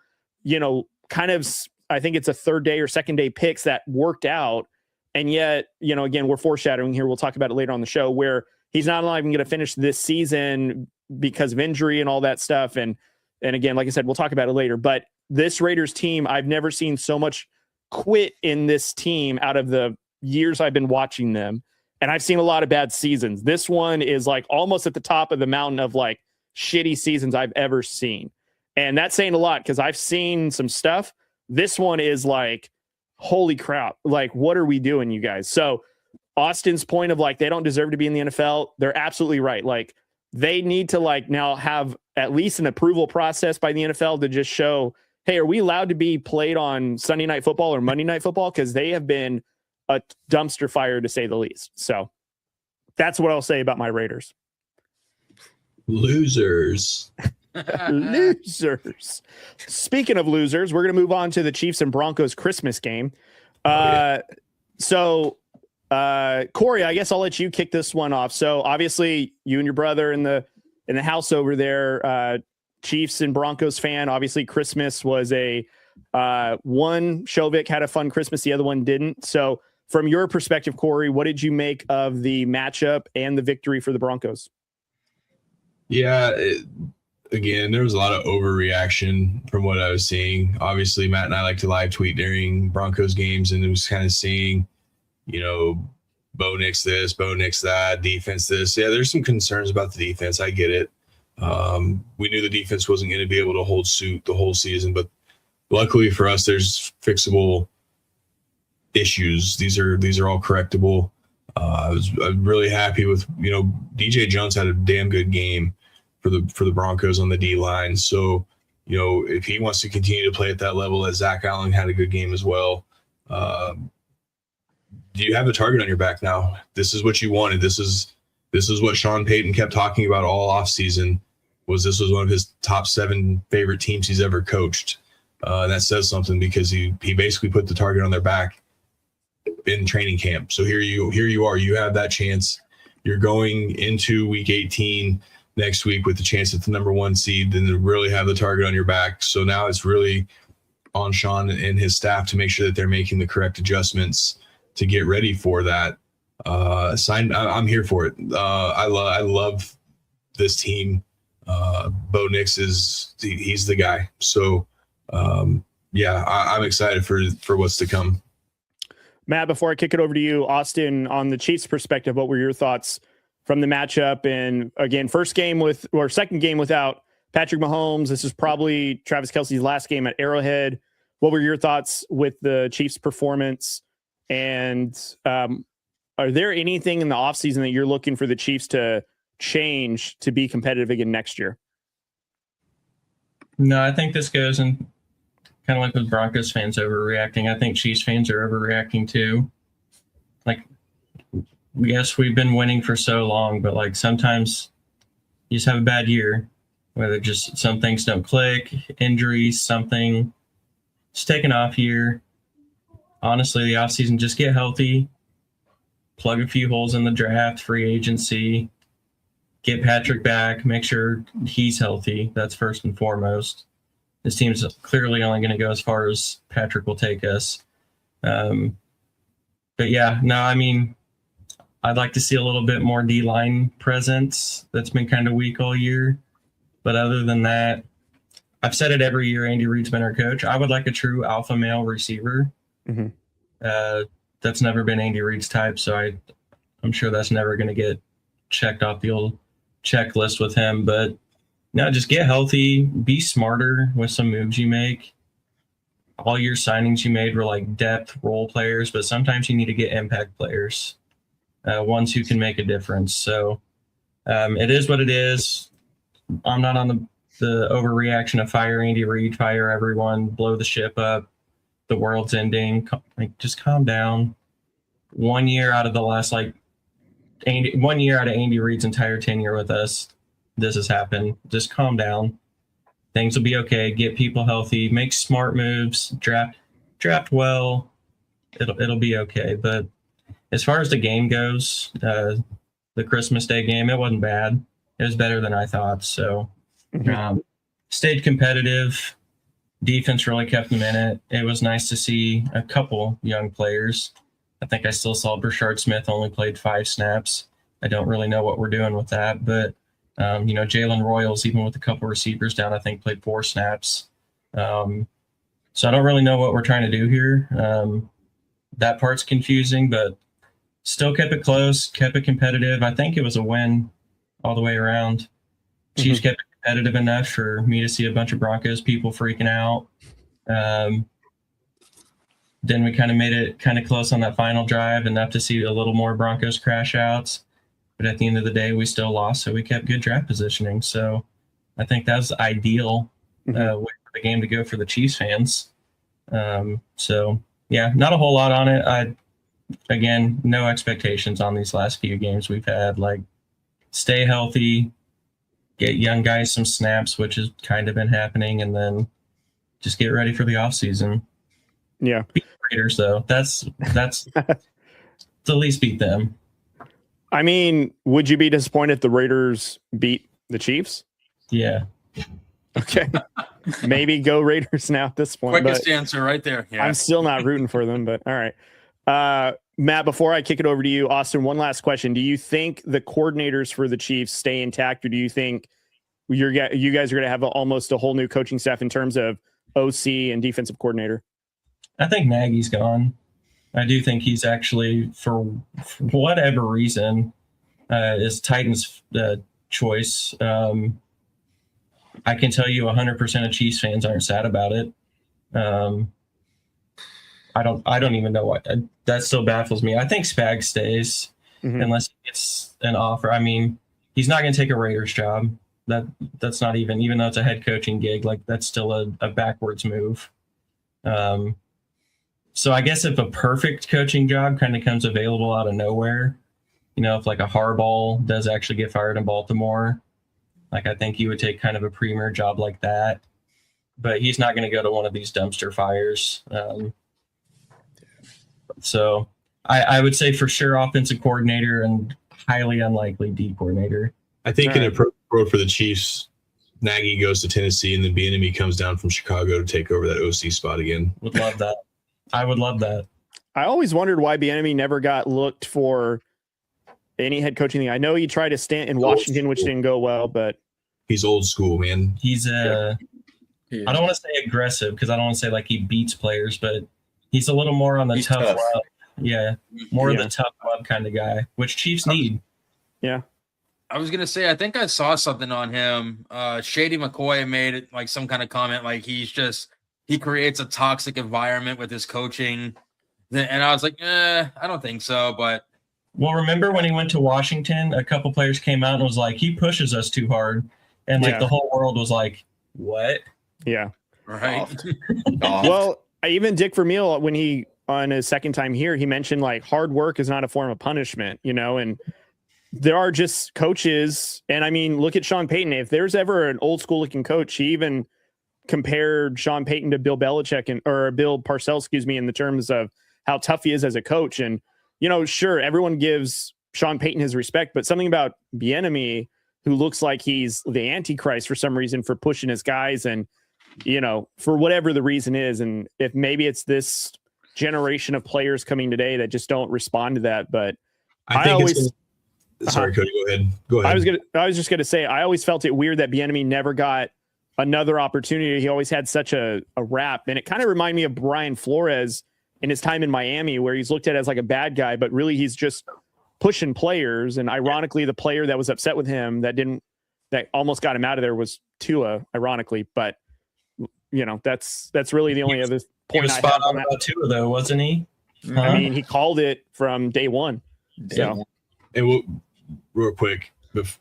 kind of, I think it's a third day or second day picks that worked out. And yet, again, we're foreshadowing here. We'll talk about it later on the show, where he's not even going to finish this season because of injury and all that stuff. And again, like I said, we'll talk about it later. But this Raiders team, I've never seen so much quit in this team out of the years I've been watching them. And I've seen a lot of bad seasons. This one is like almost at the top of the mountain of like shitty seasons I've ever seen. And that's saying a lot, because I've seen some stuff. This one is like, holy crap. Like, what are we doing, you guys? So Austin's point of like, they don't deserve to be in the NFL, they're absolutely right. Like, they need to like now have at least an approval process by the NFL to just show, hey, are we allowed to be played on Sunday Night Football or Monday Night Football? Because they have been a dumpster fire, to say the least. So that's what I'll say about my Raiders. Losers. Losers. Speaking of losers, we're going to move on to the Chiefs and Broncos Christmas game. So Corey, I guess I'll let you kick this one off. So obviously you and your brother in the house over there, Chiefs and Broncos fan. Obviously Christmas was one Shovik had a fun Christmas, the other one didn't. So from your perspective, Corey, what did you make of the matchup and the victory for the Broncos? Yeah, again, there was a lot of overreaction from what I was seeing. Obviously, Matt and I like to live tweet during Broncos games, and it was kind of seeing, Bo Nix this, Bo Nix that, defense this. Yeah, there's some concerns about the defense. I get it. We knew the defense wasn't going to be able to hold suit the whole season, but luckily for us, there's fixable issues. These are all correctable. I'm really happy with, DJ Jones had a damn good game for the Broncos on the D line. So, if he wants to continue to play at that level, as Zach Allen had a good game as well. Do you have a target on your back now? This is what you wanted. This is what Sean Payton kept talking about all offseason. This was one of his top 7 favorite teams he's ever coached. And that says something, because he basically put the target on their back in training camp. So here you are. You have that chance. You're going into week 18 next week with the chance at the number 1 seed, then to really have the target on your back. So now it's really on Sean and his staff to make sure that they're making the correct adjustments to get ready for that. I'm here for it. I love this team. Bo Nix he's the guy. So I'm excited for what's to come. Matt, before I kick it over to you, Austin, on the Chiefs' perspective, what were your thoughts from the matchup? And again, second game without Patrick Mahomes. This is probably Travis Kelce's last game at Arrowhead. What were your thoughts with the Chiefs' performance? And are there anything in the offseason that you're looking for the Chiefs to change to be competitive again next year? No, I think this goes in kind of like with Broncos fans overreacting. I think Chiefs fans are overreacting too. Like, yes, we've been winning for so long, but like sometimes you just have a bad year, whether just some things don't click, injuries, something. Just take an off year. Honestly, the offseason, just get healthy, plug a few holes in the draft, free agency, get Patrick back, make sure he's healthy. That's first and foremost. This team's clearly only going to go as far as Patrick will take us. But yeah, no, I mean, I'd like to see a little bit more D-line presence. That's been kind of weak all year. But other than that, I've said it every year. Andy Reid's been our coach. I would like a true alpha male receiver. Mm-hmm. That's never been Andy Reid's type, so I'm sure that's never going to get checked off the old checklist with him. But no, just get healthy, be smarter with some moves you make. All your signings you made were like depth role players, but sometimes you need to get impact players, ones who can make a difference. So it is what it is. I'm not on the overreaction of fire Andy Reid, fire everyone, blow the ship up. The world's ending. Like, just calm down. 1 year out of the last, 1 year out of Andy Reid's entire tenure with us, this has happened. Just calm down. Things will be okay. Get people healthy. Make smart moves. Draft well. It'll be okay. But as far as the game goes, the Christmas Day game, it wasn't bad. It was better than I thought. So stayed competitive. Defense really kept them in it. It was nice to see a couple young players. I think I still saw Brashard Smith only played 5 snaps. I don't really know what we're doing with that, but Jalen Royals, even with a couple receivers down, I think played 4 snaps. So I don't really know what we're trying to do here. That part's confusing, but still kept it close, kept it competitive. I think it was a win all the way around. Chiefs kept it competitive enough for me to see a bunch of Broncos people freaking out. Then we kind of made it kind of close on that final drive, enough to see a little more Broncos crash outs. But at the end of the day, we still lost, so we kept good draft positioning. So I think that's ideal way for the game to go for the Chiefs fans. So, yeah, not a whole lot on it. Again, no expectations on these last few games we've had. Like, stay healthy, get young guys some snaps, which has kind of been happening, and then just get ready for the offseason. Yeah. Beat the Raiders, though. That's the least beat them. I mean, would you be disappointed if the Raiders beat the Chiefs? Yeah. Okay. Maybe go Raiders now at this point. Quickest answer right there. Yeah. I'm still not rooting for them, but all right. Matt, before I kick it over to you, Austin, one last question. Do you think the coordinators for the Chiefs stay intact, or do you think you guys are going to have almost a whole new coaching staff in terms of OC and defensive coordinator? I think Nagy's gone. I do think he's actually, for whatever reason, is Titans' choice. I can tell you 100% of Chiefs fans aren't sad about it. I don't even know what that still baffles me. I think Spag stays unless he gets an offer. I mean, he's not going to take a Raiders job. That's not even though it's a head coaching gig, like that's still a backwards move. So I guess if a perfect coaching job kind of comes available out of nowhere, if like a Harbaugh does actually get fired in Baltimore, like I think he would take kind of a premier job like that. But he's not going to go to one of these dumpster fires. So I would say for sure offensive coordinator and highly unlikely D coordinator. I think in a pro for the Chiefs, Nagy goes to Tennessee and then Bieniemy comes down from Chicago to take over that OC spot again. Would love that. I would love that. I always wondered why Bieniemy never got looked for any head coaching thing. I know he tried a stint in Washington, which didn't go well, but he's old school, man. He's I don't want to say aggressive because I don't want to say like he beats players, but he's a little more on the tough love. Yeah, more of the tough love kind of guy, which Chiefs need. Yeah. I was gonna say, I think I saw something on him. Shady McCoy made it like some kind of comment, like he creates a toxic environment with his coaching, and I was like, I don't think so. But remember when he went to Washington, a couple players came out and was like, he pushes us too hard, and like the whole world was like, what? Yeah, right. Well, even Dick Vermeil, when he on his second time here, he mentioned like hard work is not a form of punishment, and there are just coaches. And I mean, look at Sean Payton. If there's ever an old school looking coach, he even compared Sean Payton to Bill Belichick or Bill Parcells, in the terms of how tough he is as a coach. And, sure, everyone gives Sean Payton his respect, but something about Bieniemy, who looks like he's the Antichrist for some reason for pushing his guys and, for whatever the reason is. And if maybe it's this generation of players coming today that just don't respond to that. But I think always, sorry, Cody, go ahead. I was just going to say, I always felt it weird that Bieniemy never got another opportunity. He always had such a rap, and it kind of reminded me of Brian Flores in his time in Miami, where he's looked at as like a bad guy, but really he's just pushing players. And ironically, the player that was upset with him that almost got him out of there was Tua, ironically. But that's really the only other point. He was spot on about Tua, though, wasn't he? I mean, he called it from day one. So, and real quick,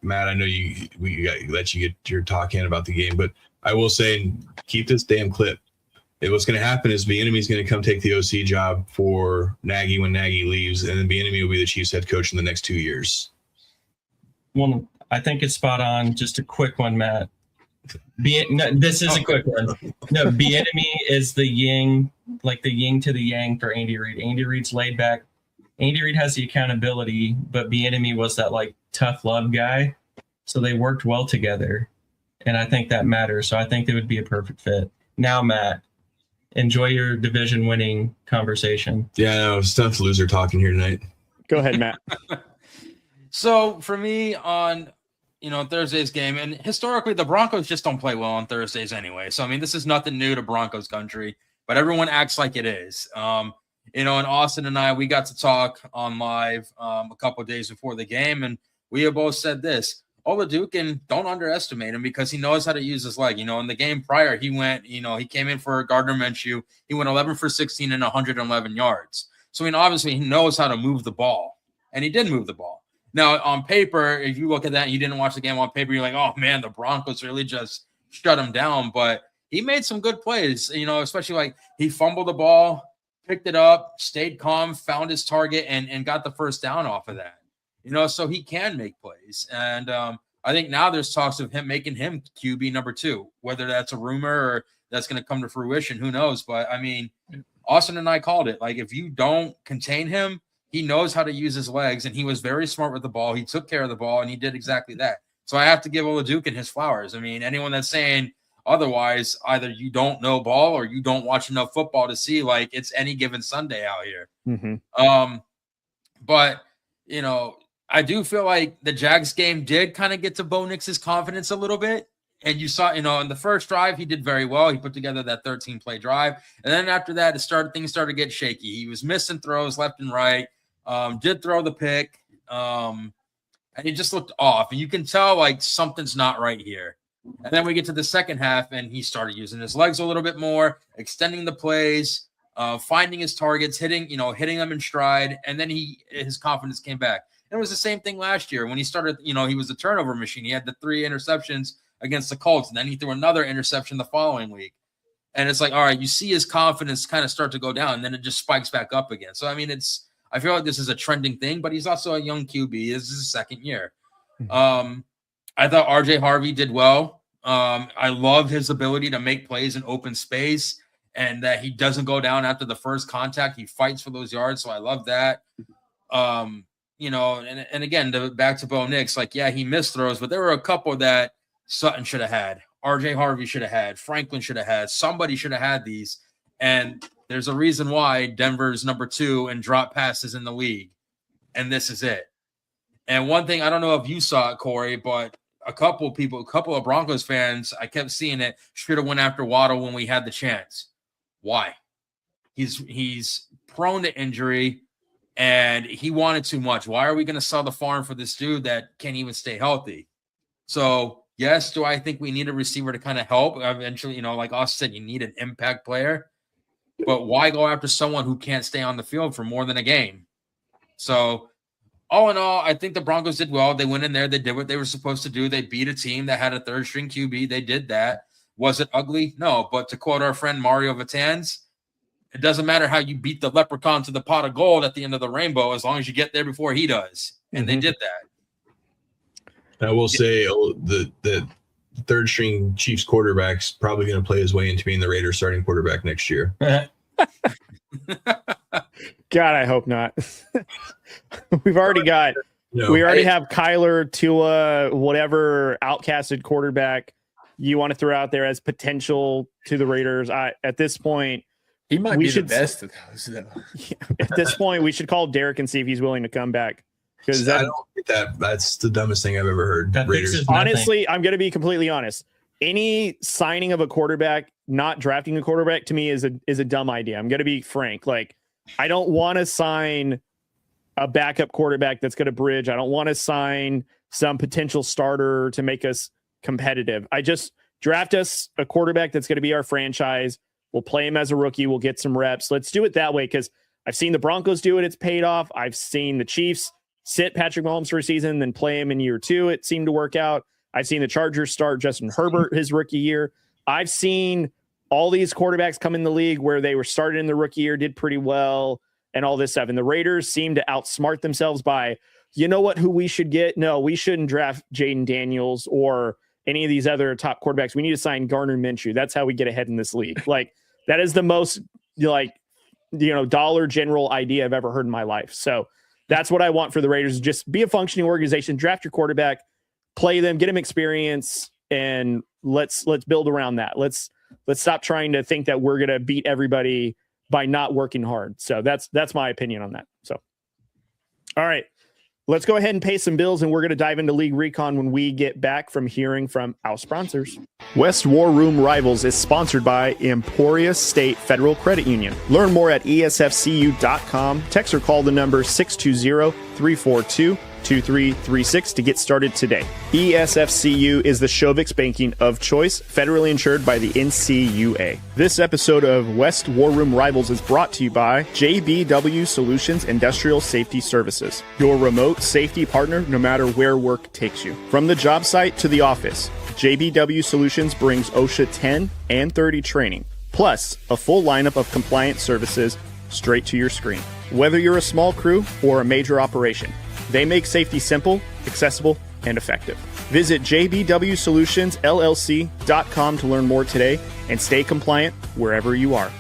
Matt, I know we got let you get your talk in about the game, but I will say, keep this damn clip. What's going to happen is Bieniemy is going to come take the OC job for Nagy when Nagy leaves, and then Bieniemy will be the Chiefs head coach in the next 2 years. Well, I think it's spot on. Just a quick one, Matt. This is a quick one. No, Bieniemy is the yin, like the yin to the yang for Andy Reid. Andy Reid's laid back. Andy Reid has the accountability, but Bieniemy was that like tough love guy. So they worked well together, and I think that matters. So I think they would be a perfect fit. Now, Matt, enjoy your division-winning conversation. Yeah, no, it's tough loser talking here tonight. Go ahead, Matt. So for me on Thursday's game, and historically the Broncos just don't play well on Thursdays anyway. So I mean, this is nothing new to Broncos country, but everyone acts like it is. And Austin and I, we got to talk on live a couple of days before the game, and we have both said this. Olajuwon, don't underestimate him because he knows how to use his leg. In the game prior, he went, he came in for Gardner Minshew. He went 11 for 16 and 111 yards. So, obviously he knows how to move the ball, and he did move the ball. Now, on paper, if you look at that and you didn't watch the game on paper, you're like, oh, man, the Broncos really just shut him down. But he made some good plays, especially like he fumbled the ball, picked it up, stayed calm, found his target, and got the first down off of that. So he can make plays. And I think now there's talks of making him QB number 2, whether that's a rumor or that's going to come to fruition, who knows? But I mean, Austin and I called it. Like, if you don't contain him, he knows how to use his legs, and he was very smart with the ball. He took care of the ball, and he did exactly that. So I have to give Olajuwon his flowers. I mean, anyone that's saying otherwise, either you don't know ball or you don't watch enough football to see like it's any given Sunday out here. Mm-hmm. But I do feel like the Jags game did kind of get to Bo Nix's confidence a little bit. And you saw, in the first drive, he did very well. He put together that 13-play drive. And then after that, things started to get shaky. He was missing throws left and right, did throw the pick, and he just looked off. And you can tell, like, something's not right here. And then we get to the second half, and he started using his legs a little bit more, extending the plays, finding his targets, hitting them in stride. And then his confidence came back. And it was the same thing last year when he started, he was a turnover machine. He had the 3 interceptions against the Colts, and then he threw another interception the following week. And it's like, all right, you see his confidence kind of start to go down, and then it just spikes back up again. So, I mean, I feel like this is a trending thing, but he's also a young QB. This is his second year. I thought RJ Harvey did well. I love his ability to make plays in open space and that he doesn't go down after the first contact. He fights for those yards, so I love that. And again, back to Bo Nix, like, yeah, he missed throws, but there were a couple that Sutton should have had. RJ Harvey should have had. Franklin should have had. Somebody should have had these. And there's a reason why Denver's number 2 in drop passes in the league. And this is it. And one thing, I don't know if you saw it, Corey, but a couple of Broncos fans, I kept seeing it, should have went after Waddle when we had the chance. Why? He's prone to injury, and he wanted too much. Why are we going to sell the farm for this dude that can't even stay healthy? So, yes, do I think we need a receiver to kind of help? Eventually, like Austin said, you need an impact player. But why go after someone who can't stay on the field for more than a game? So, all in all, I think the Broncos did well. They went in there. They did what they were supposed to do. They beat a team that had a third-string QB. They did that. Was it ugly? No. But to quote our friend Mario Vatans, it doesn't matter how you beat the leprechaun to the pot of gold at the end of the rainbow as long as you get there before he does. And they did that. I will say the third-string Chiefs quarterback's probably going to play his way into being the Raiders' starting quarterback next year. God, I hope not. We already have Kyler, Tua, whatever outcasted quarterback you want to throw out there as potential to the Raiders. At this point, he might be the best of those, though. At this point, we should call Derek and see if he's willing to come back. Because I don't get that. That's the dumbest thing I've ever heard. Honestly, I'm going to be completely honest. any signing of a quarterback, not drafting a quarterback, to me is a dumb idea. I'm going to be frank. Like, I don't want to sign a backup quarterback that's going to bridge. I don't want to sign some potential starter to make us competitive. I just draft us a quarterback that's going to be our franchise. We'll play him as a rookie. We'll get some reps. Let's do it that way, because I've seen the Broncos do it. It's paid off. I've seen the Chiefs sit Patrick Mahomes for a season, then play him in year 2. It seemed to work out. I've seen the Chargers start Justin Herbert his rookie year. I've seen all these quarterbacks come in the league where they were started in the rookie year, did pretty well, and all this stuff. And the Raiders seem to outsmart themselves by, you know what, who we should get? No, we shouldn't draft Jaden Daniels or any of these other top quarterbacks. We need to sign Gardner Minshew. That's how we get ahead in this league. Like, that is the most, like, Dollar General idea I've ever heard in my life. So that's what I want for the Raiders. Just be a functioning organization, draft your quarterback, play them, get them experience, and let's build around that. Let's stop trying to think that we're going to beat everybody by not working hard. So that's my opinion on that. So, all right, let's go ahead and pay some bills, and we're going to dive into League Recon when we get back from hearing from our sponsors. West War Room Rivals is sponsored by Emporia State Federal Credit Union. Learn more at esfcu.com. Text or call the number 620-342-2336 to get started today. ESFCU is the Shovix banking of choice, federally insured by the NCUA. This episode of West War Room Rivals is brought to you by JBW Solutions Industrial Safety Services, your remote safety partner no matter where work takes you. From the job site to the office, JBW Solutions brings OSHA 10 and 30 training, plus a full lineup of compliance services straight to your screen. Whether you're a small crew or a major operation, they make safety simple, accessible, and effective. Visit jbwsolutionsllc.com to learn more today and stay compliant wherever you are.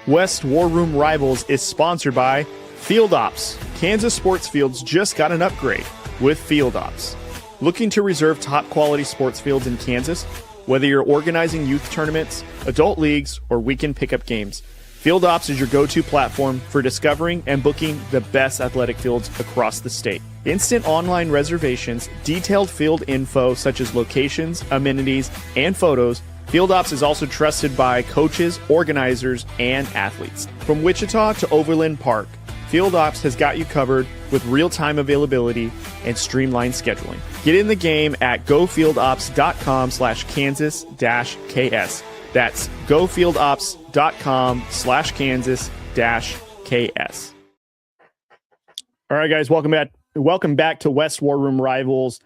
West War Room Rivals is sponsored by Field Ops. Kansas sports fields just got an upgrade with Field Ops. Looking to reserve top quality sports fields in Kansas? Whether you're organizing youth tournaments, adult leagues, or weekend pickup games, Field Ops is your go-to platform for discovering and booking the best athletic fields across the state. Instant online reservations, detailed field info such as locations, amenities, and photos. Field Ops is also trusted by coaches, organizers, and athletes. From Wichita to Overland Park, Field Ops has got you covered with real-time availability and streamlined scheduling. Get in the game at gofieldops.com/Kansas-KS. That's gofieldops.com/Kansas-KS. All right, guys, welcome back to West War Room Rivals.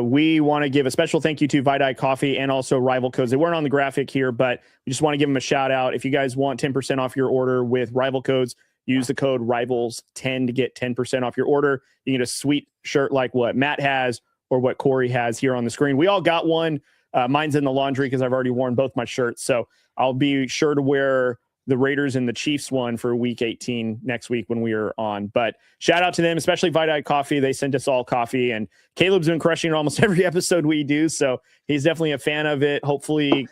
We want to give a special thank you to Vidai Coffee and also Rival Codes. They weren't on the graphic here, but we just want to give them a shout out. If you guys want 10% off your order with Rival Codes, use the code RIVALS10 to get 10% off your order. You can get a sweet shirt like what Matt has or what Corey has here on the screen. We all got one. Mine's in the laundry because I've already worn both my shirts. So I'll be sure to wear the Raiders and the Chiefs one for week 18 next week when we are on. But shout out to them, especially Vidai Coffee. They sent us all coffee, and Caleb's been crushing it almost every episode we do. So he's definitely a fan of it. Hopefully,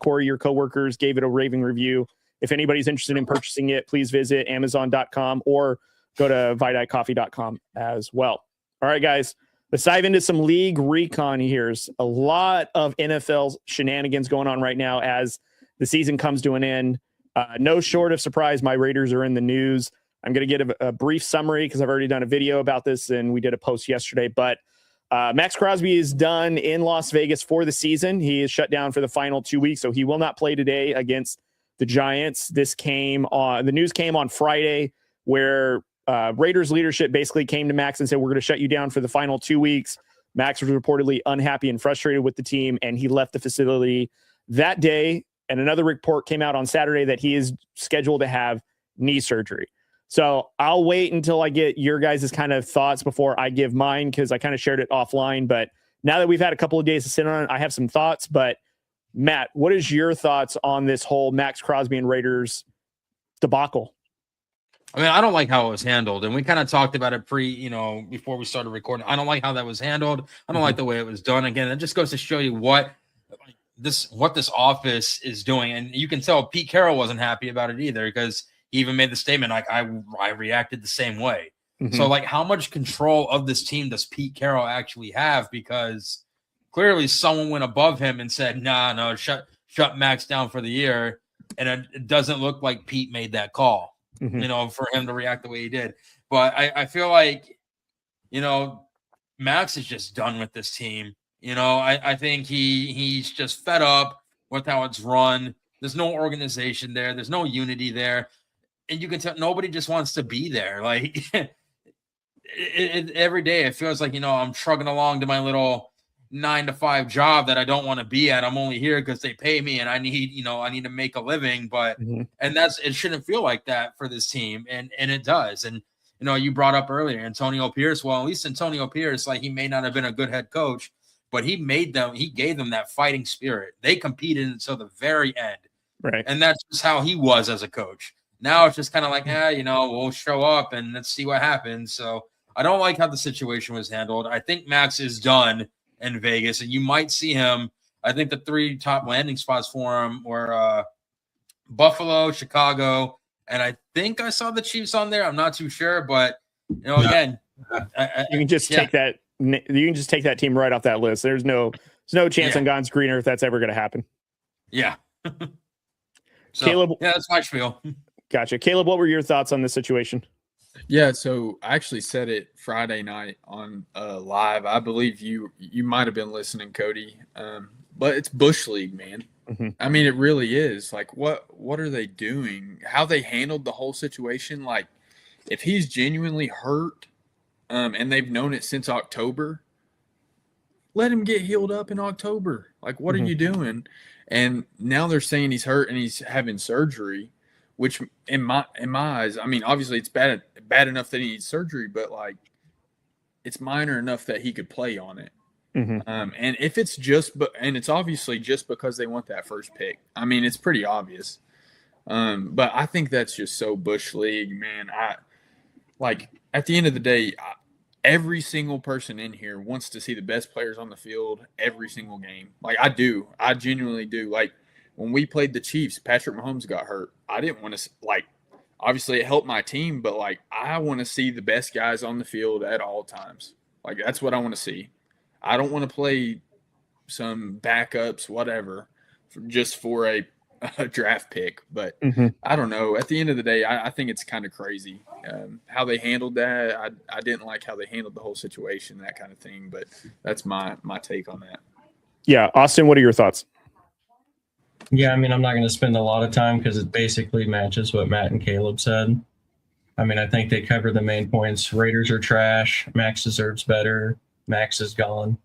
Corey, your coworkers gave it a raving review. If anybody's interested in purchasing it, please visit Amazon.com or go to VidiCoffee.com as well. All right, guys, let's dive into some League Recon here. There's a lot of NFL shenanigans going on right now as the season comes to an end. No short of surprise, my Raiders are in the news. I'm going to get a brief summary because I've already done a video about this and we did a post yesterday. But Maxx Crosby is done in Las Vegas for the season. He is shut down for the final 2 weeks, so he will not play today against the Giants. The news came on Friday where Raiders leadership basically came to Maxx and said, we're going to shut you down for the final 2 weeks. Maxx was reportedly unhappy and frustrated with the team, and he left the facility that day. And another report came out on Saturday that he is scheduled to have knee surgery. So I'll wait until I get your guys' kind of thoughts before I give mine, because I kind of shared it offline. But now that we've had a couple of days to sit on it, I have some thoughts. But Matt, what is your thoughts on this whole Maxx Crosby and Raiders debacle? I mean, I don't like how it was handled. And we kind of talked about it before we started recording. I don't like how that was handled. I don't like the way it was done. Again, it just goes to show you what this office is doing. And you can tell Pete Carroll wasn't happy about it either, because he even made the statement, like, I reacted the same way. Mm-hmm. So, like, how much control of this team does Pete Carroll actually have? Because clearly someone went above him and said, "Nah, no, shut Maxx down for the year." And it doesn't look like Pete made that call, for him to react the way he did. But I feel like, Maxx is just done with this team. I think he's just fed up with how it's run. There's no organization there. There's no unity there. And you can tell nobody just wants to be there. Like every day it feels like, I'm trugging along to my little 9-to-5 job that I don't want to be at. I'm only here because they pay me and I need to make a living. But and it shouldn't feel like that for this team. And it does. And you brought up earlier Antonio Pierce. Well, at least Antonio Pierce, like, he may not have been a good head coach, but he gave them that fighting spirit. They competed until the very end. Right. And that's just how he was as a coach. Now it's just kind of like, we'll show up and let's see what happens. So I don't like how the situation was handled. I think Maxx is done in Vegas, and you might see him. I think the 3 top landing spots for him were Buffalo, Chicago, and I think I saw the Chiefs on there. I'm not too sure, but again, you can just take that. You can just take that team right off that list. There's no chance on God's green earth that's ever going to happen. Yeah. So, Caleb, that's my spiel. Gotcha. Caleb, what were your thoughts on this situation? Yeah, so I actually said it Friday night on live. I believe you might have been listening, Cody. But it's Bush League, man. I mean, it really is. Like, what are they doing? How they handled the whole situation? Like, if he's genuinely hurt, and they've known it since October, let him get healed up in October. Like, what are you doing? And now they're saying he's hurt and he's having surgery, which in my eyes, I mean, obviously it's bad enough that he needs surgery, but like, it's minor enough that he could play on it. And if it's and it's obviously just because they want that first pick. I mean, it's pretty obvious. But I think that's just so Bush League, man. At the end of the day, every single person in here wants to see the best players on the field every single game. Like, I do. I genuinely do. Like, when we played the Chiefs, Patrick Mahomes got hurt. I didn't want to, obviously it helped my team, but, I want to see the best guys on the field at all times. Like, that's what I want to see. I don't want to play some backups, whatever, just for a draft pick. But I don't know. At the end of the day, I think it's kind of crazy how they handled that. I didn't like how they handled the whole situation, that kind of thing. But that's my take on that. Yeah. Austin, what are your thoughts? Yeah, I mean, I'm not going to spend a lot of time because it basically matches what Matt and Caleb said. I mean, I think they covered the main points. Raiders are trash. Maxx deserves better. Maxx is gone.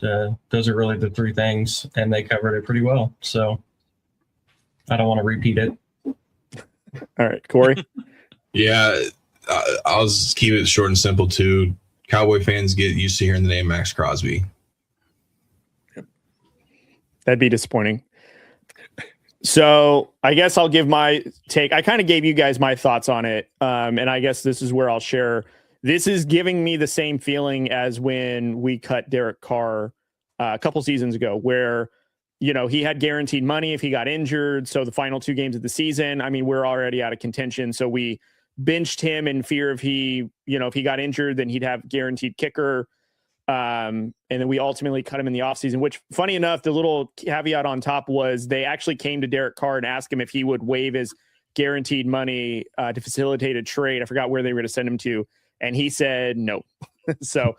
Those are really the 3 things, and they covered it pretty well. So I don't want to repeat it. All right, Corey. Yeah, I'll just keep it short and simple too. Cowboy fans get used to hearing the name Maxx Crosby. That'd be disappointing. So I guess I'll give my take. I kind of gave you guys my thoughts on it. And I guess this is where I'll share. This is giving me the same feeling as when we cut Derek Carr a couple seasons ago, where, he had guaranteed money if he got injured. So the final 2 games of the season, I mean, we're already out of contention. So we benched him in fear if he got injured, then he'd have guaranteed kicker. And then we ultimately cut him in the offseason, which, funny enough, the little caveat on top was they actually came to Derek Carr and asked him if he would waive his guaranteed money to facilitate a trade. I forgot where they were going to send him to. And he said no. So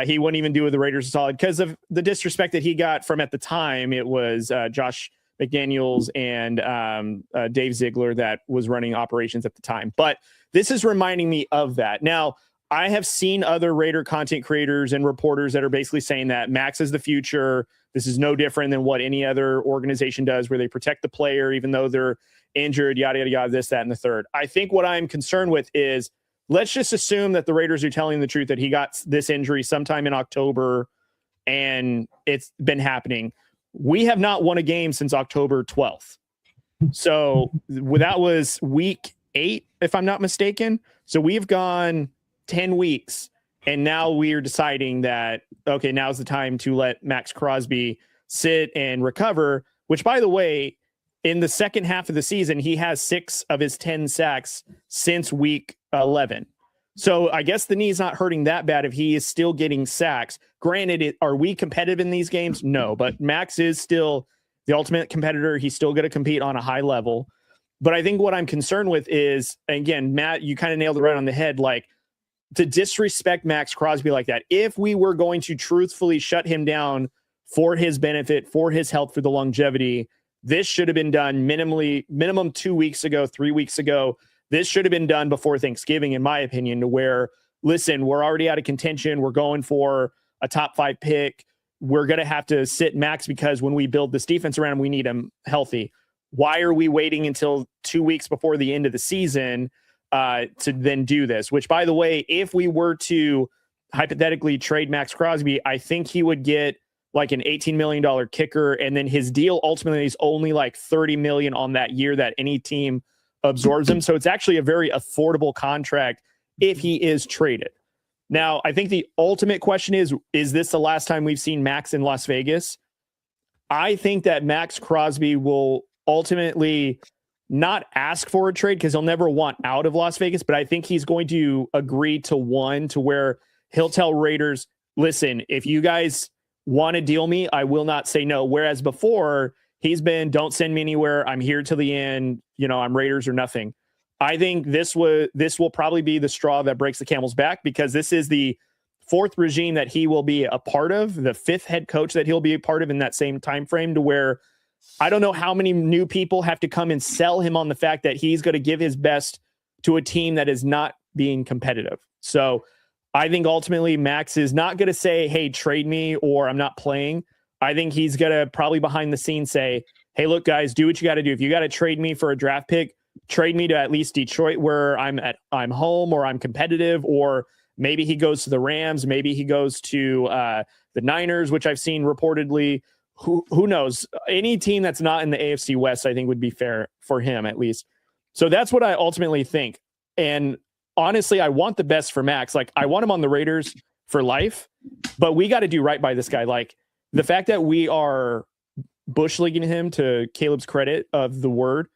he wouldn't even do with the Raiders solid because of the disrespect that he got from, at the time, it was Josh McDaniels and Dave Ziegler that was running operations at the time. But this is reminding me of that. Now, I have seen other Raider content creators and reporters that are basically saying that Maxx is the future. This is no different than what any other organization does, where they protect the player even though they're injured, yada, yada, yada, this, that, and the third. I think what I'm concerned with is, let's just assume that the Raiders are telling the truth, that he got this injury sometime in October and it's been happening. We have not won a game since October 12th. So that was week 8, if I'm not mistaken. So we've gone 10 weeks and now we're deciding that, okay, now's the time to let Maxx Crosby sit and recover, which, by the way, in the second half of the season, he has 6 of his 10 sacks since week 11. So I guess the knee's not hurting that bad if he is still getting sacks. Granted, are we competitive in these games? No, but Maxx is still the ultimate competitor. He's still going to compete on a high level. But I think what I'm concerned with is, again, Matt, you kind of nailed it right on the head, like to disrespect Maxx Crosby like that. If we were going to truthfully shut him down for his benefit, for his health, for the longevity, this should have been done minimum 2 weeks ago, 3 weeks ago. This should have been done before Thanksgiving, in my opinion, to where, listen, we're already out of contention. We're going for a top 5 pick. We're going to have to sit Maxx because when we build this defense around him, we need him healthy. Why are we waiting until 2 weeks before the end of the season to then do this? Which, by the way, if we were to hypothetically trade Maxx Crosby, I think he would get like an $18 million kicker. And then his deal ultimately is only like $30 million on that year that any team absorbs him. So it's actually a very affordable contract if he is traded. Now, I think the ultimate question is this the last time we've seen Maxx in Las Vegas? I think that Maxx Crosby will ultimately not ask for a trade because he'll never want out of Las Vegas, but I think he's going to agree to one to where he'll tell Raiders, listen, if you guys want to deal me, I will not say no. Whereas before, he's been, don't send me anywhere. I'm here till the end. I'm Raiders or nothing. I think this will probably be the straw that breaks the camel's back because this is the 4th regime that he will be a part of, the 5th head coach that he'll be a part of in that same time frame, to where I don't know how many new people have to come and sell him on the fact that he's going to give his best to a team that is not being competitive. So I think ultimately Maxx is not going to say, hey, trade me or I'm not playing. I think he's going to probably behind the scenes say, hey, look, guys, do what you got to do. If you got to trade me for a draft pick, trade me to at least Detroit where I'm home or I'm competitive, or maybe he goes to the Rams. Maybe he goes to the Niners, which I've seen reportedly. Who knows? Any team that's not in the AFC West, I think would be fair for him at least. So that's what I ultimately think. And honestly, I want the best for Maxx. Like, I want him on the Raiders for life, but we got to do right by this guy. Like, the fact that we are bush leaguing him, to Caleb's credit of the word,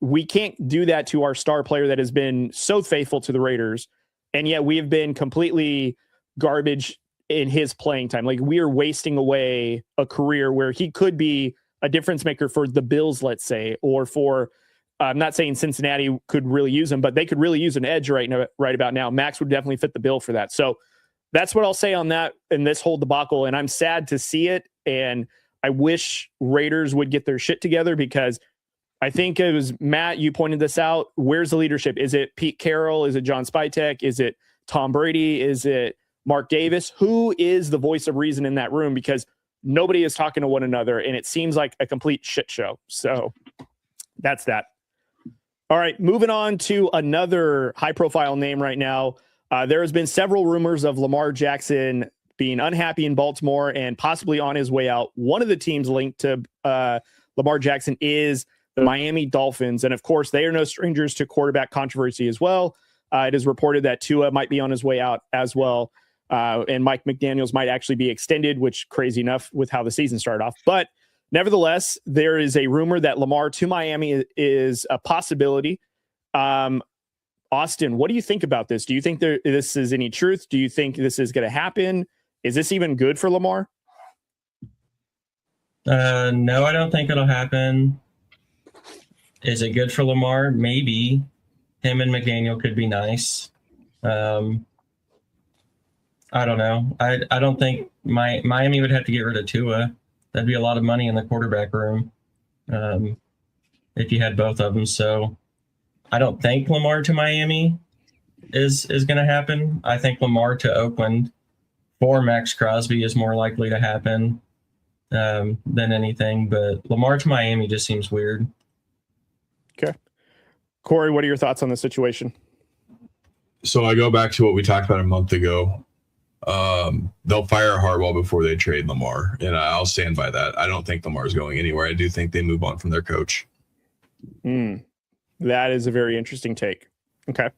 we can't do that to our star player that has been so faithful to the Raiders. And yet we have been completely garbage in his playing time. Like, we are wasting away a career where he could be a difference maker for the Bills, let's say, or for, I'm not saying Cincinnati could really use him, but they could really use an edge right about now. Maxx would definitely fit the bill for that. So that's what I'll say on that in this whole debacle. And I'm sad to see it. And I wish Raiders would get their shit together, because I think it was Matt, you pointed this out. Where's the leadership? Is it Pete Carroll? Is it John Spytek? Is it Tom Brady? Is it Mark Davis? Who is the voice of reason in that room? Because nobody is talking to one another, and it seems like a complete shit show. So that's that. All right, moving on to another high-profile name right now. There has been several rumors of Lamar Jackson being unhappy in Baltimore and possibly on his way out. One of the teams linked to Lamar Jackson is the Miami Dolphins. And of course, they are no strangers to quarterback controversy as well. It is reported that Tua might be on his way out as well. And Mike McDaniels might actually be extended, which crazy enough with how the season started off. But nevertheless, there is a rumor that Lamar to Miami is a possibility. Austin, what do you think about this? Do you think this is any truth? Do you think this is going to happen? Is this even good for Lamar? No, I don't think it'll happen. Is it good for Lamar? Maybe. Him and McDaniel could be nice. I don't know. I don't think Miami would have to get rid of Tua. That'd be a lot of money in the quarterback room if you had both of them. So I don't think Lamar to Miami is going to happen. I think Lamar to Oakland for Maxx Crosby is more likely to happen than anything. But Lamar to Miami just seems weird. Okay. Corey, what are your thoughts on the situation? So I go back to what we talked about a month ago. They'll fire Harbaugh before they trade Lamar, and I'll stand by that. I don't think Lamar's going anywhere. I do think they move on from their coach. That is a very interesting take. Okay.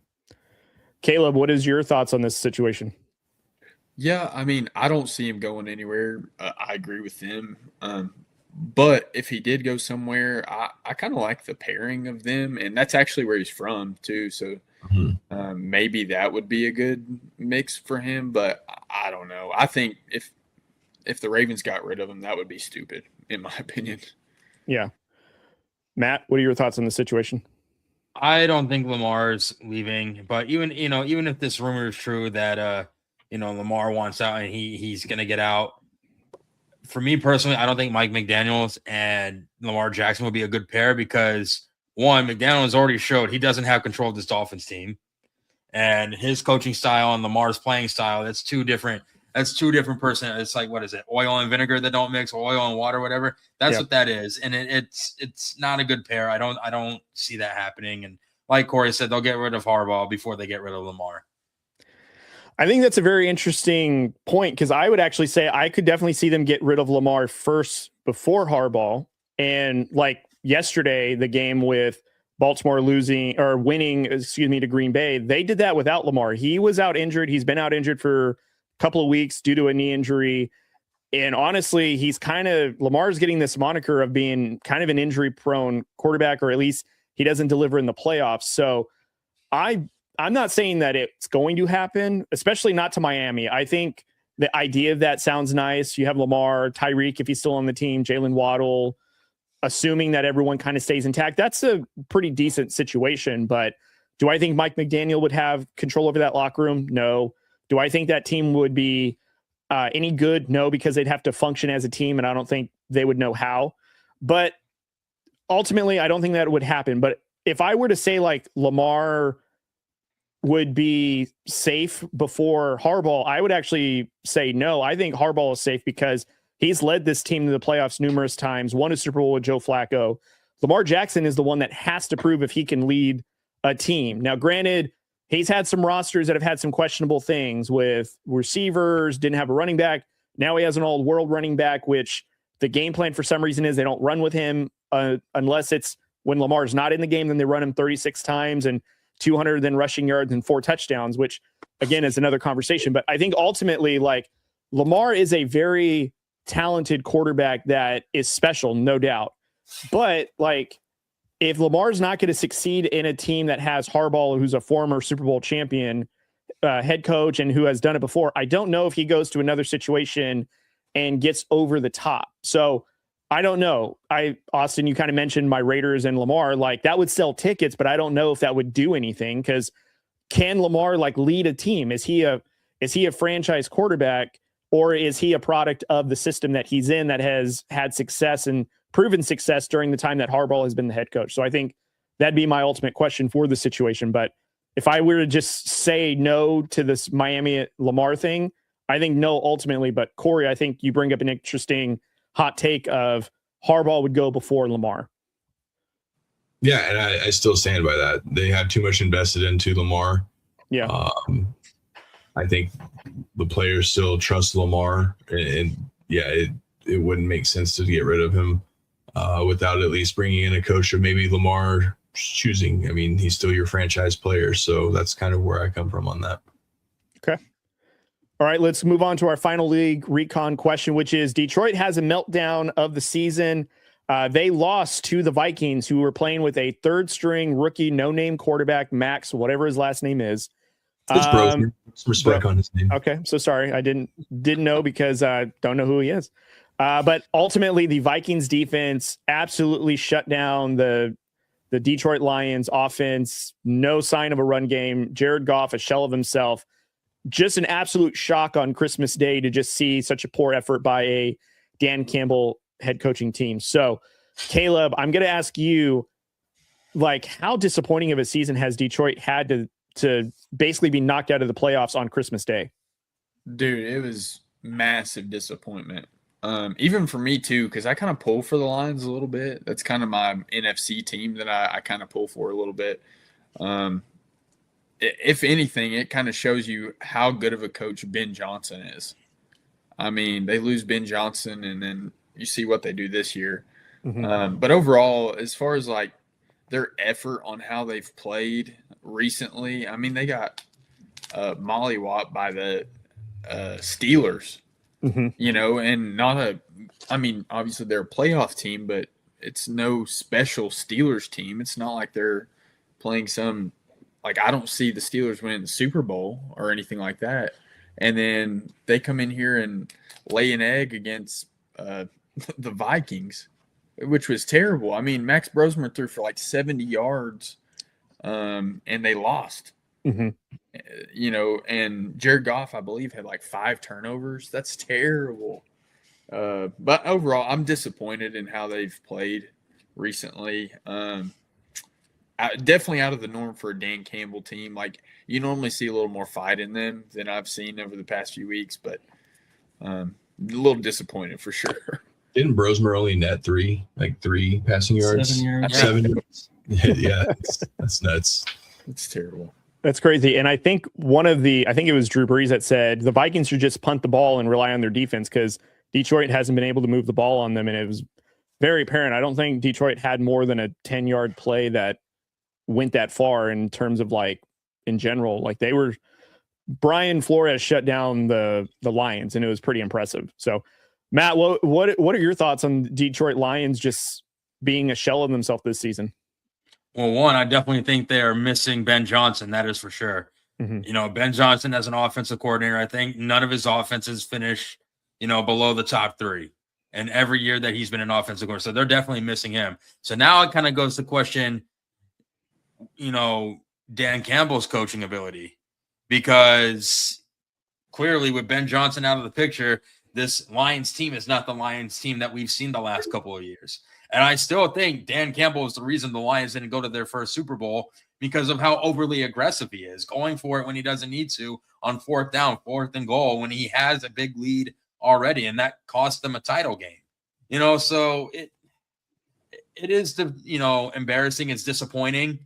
Caleb, what is your thoughts on this situation? Yeah, I mean, I don't see him going anywhere. I agree with them. But if he did go somewhere, I kind of like the pairing of them, and that's actually where he's from too. So Maybe that would be a good mix for him, but I don't know. I think if the Ravens got rid of him, that would be stupid, in my opinion. Yeah. Matt, what are your thoughts on the situation? I don't think Lamar's leaving, but even if this rumor is true that Lamar wants out and he's gonna get out, for me personally, I don't think Mike McDaniels and Lamar Jackson would be a good pair because one, McDaniels already showed he doesn't have control of this Dolphins team, and his coaching style and Lamar's playing style, that's two different person. It's like, what is it? Oil and vinegar that don't mix, oil and water, whatever. That's what that is. And it's not a good pair. I don't see that happening. And like Corey said, they'll get rid of Harbaugh before they get rid of Lamar. I think that's a very interesting point because I would actually say I could definitely see them get rid of Lamar first before Harbaugh. And like yesterday, the game with Baltimore winning to Green Bay, they did that without Lamar. He was out injured. He's been out injured for a couple of weeks due to a knee injury. And honestly, Lamar's getting this moniker of being kind of an injury prone quarterback, or at least he doesn't deliver in the playoffs. So I'm not saying that it's going to happen, especially not to Miami. I think the idea of that sounds nice. You have Lamar, Tyreek, if he's still on the team, Jalen Waddle, assuming that everyone kind of stays intact. That's a pretty decent situation. But do I think Mike McDaniel would have control over that locker room? No. Do I think that team would be any good? No, because they'd have to function as a team, and I don't think they would know how. But ultimately, I don't think that would happen. But if I were to say like Lamar would be safe before Harbaugh, I would actually say no. I think Harbaugh is safe because he's led this team to the playoffs numerous times, won a Super Bowl with Joe Flacco. Lamar Jackson is the one that has to prove if he can lead a team. Now, granted, he's had some rosters that have had some questionable things with receivers, didn't have a running back. Now he has an all-world running back, which the game plan for some reason is they don't run with him unless it's when Lamar's not in the game, then they run him 36 times and 200 then rushing yards and 4 touchdowns, which again is another conversation. But I think ultimately, like, Lamar is a very talented quarterback that is special, no doubt. But like, if Lamar's not going to succeed in a team that has Harbaugh, who's a former Super Bowl champion head coach and who has done it before, I don't know if he goes to another situation and gets over the top. So I don't know. Austin, you kind of mentioned my Raiders and Lamar, like that would sell tickets, but I don't know if that would do anything because can Lamar like lead a team? Is he a franchise quarterback, or is he a product of the system that he's in that has had success and proven success during the time that Harbaugh has been the head coach? So I think that'd be my ultimate question for the situation. But if I were to just say no to this Miami Lamar thing, I think no ultimately. But Corey, I think you bring up an interesting hot take of Harbaugh would go before Lamar. Yeah, and I still stand by that. They have too much invested into Lamar. Yeah. I think the players still trust Lamar, and yeah, it wouldn't make sense to get rid of him without at least bringing in a coach of maybe Lamar choosing. I mean, he's still your franchise player, so that's kind of where I come from on that. Okay. All right, let's move on to our final league recon question, which is Detroit has a meltdown of the season. They lost to the Vikings, who were playing with a third-string rookie, no-name quarterback, Maxx, whatever his last name is. It's Broken. Some respect on his name. Okay, so sorry, I didn't know because I don't know who he is. But ultimately, the Vikings defense absolutely shut down the Detroit Lions offense. No sign of a run game. Jared Goff, a shell of himself. Just an absolute shock on Christmas Day to just see such a poor effort by a Dan Campbell head coaching team. So, Caleb, I'm going to ask you, like, how disappointing of a season has Detroit had to basically be knocked out of the playoffs on Christmas Day? Dude, it was massive disappointment. Even for me too, because I kind of pull for the Lions a little bit. That's kind of my NFC team that I kind of pull for a little bit. If anything, it kind of shows you how good of a coach Ben Johnson is. I mean, they lose Ben Johnson, and then you see what they do this year. Mm-hmm. But overall, as far as like their effort on how they've played recently, I mean, they got mollywopped by the Steelers, mm-hmm. you know, and obviously they're a playoff team, but it's no special Steelers team. It's not like they're playing some like I don't see the Steelers winning the Super Bowl or anything like that. And then they come in here and lay an egg against the Vikings, which was terrible. I mean, Max Brosman threw for like 70 yards, and they lost. Mm-hmm. And Jared Goff, I believe, had like 5 turnovers. That's terrible. But overall, I'm disappointed in how they've played recently. Definitely out of the norm for a Dan Campbell team. Like, you normally see a little more fight in them than I've seen over the past few weeks, but a little disappointed for sure. Didn't Brosmer only net 3 passing yards? 7 yards. 7 yards. Yeah, that's nuts. It's terrible. That's crazy. And I think I think it was Drew Brees that said the Vikings should just punt the ball and rely on their defense because Detroit hasn't been able to move the ball on them. And it was very apparent. I don't think Detroit had more than a 10-yard play that went that far in terms of like in general. Like Brian Flores shut down the Lions, and it was pretty impressive. So Matt, what are your thoughts on Detroit Lions just being a shell of themselves this season? Well, one, I definitely think they are missing Ben Johnson. That is for sure. Mm-hmm. Ben Johnson as an offensive coordinator, I think none of his offenses finish, below the top 3. And every year that he's been an offensive coordinator. So they're definitely missing him. So now it kind of goes to question, Dan Campbell's coaching ability. Because clearly with Ben Johnson out of the picture, this Lions team is not the Lions team that we've seen the last couple of years. And I still think Dan Campbell is the reason the Lions didn't go to their first Super Bowl because of how overly aggressive he is, going for it when he doesn't need to on 4th down, 4th and goal, when he has a big lead already, and that cost them a title game. So it is embarrassing. It's disappointing.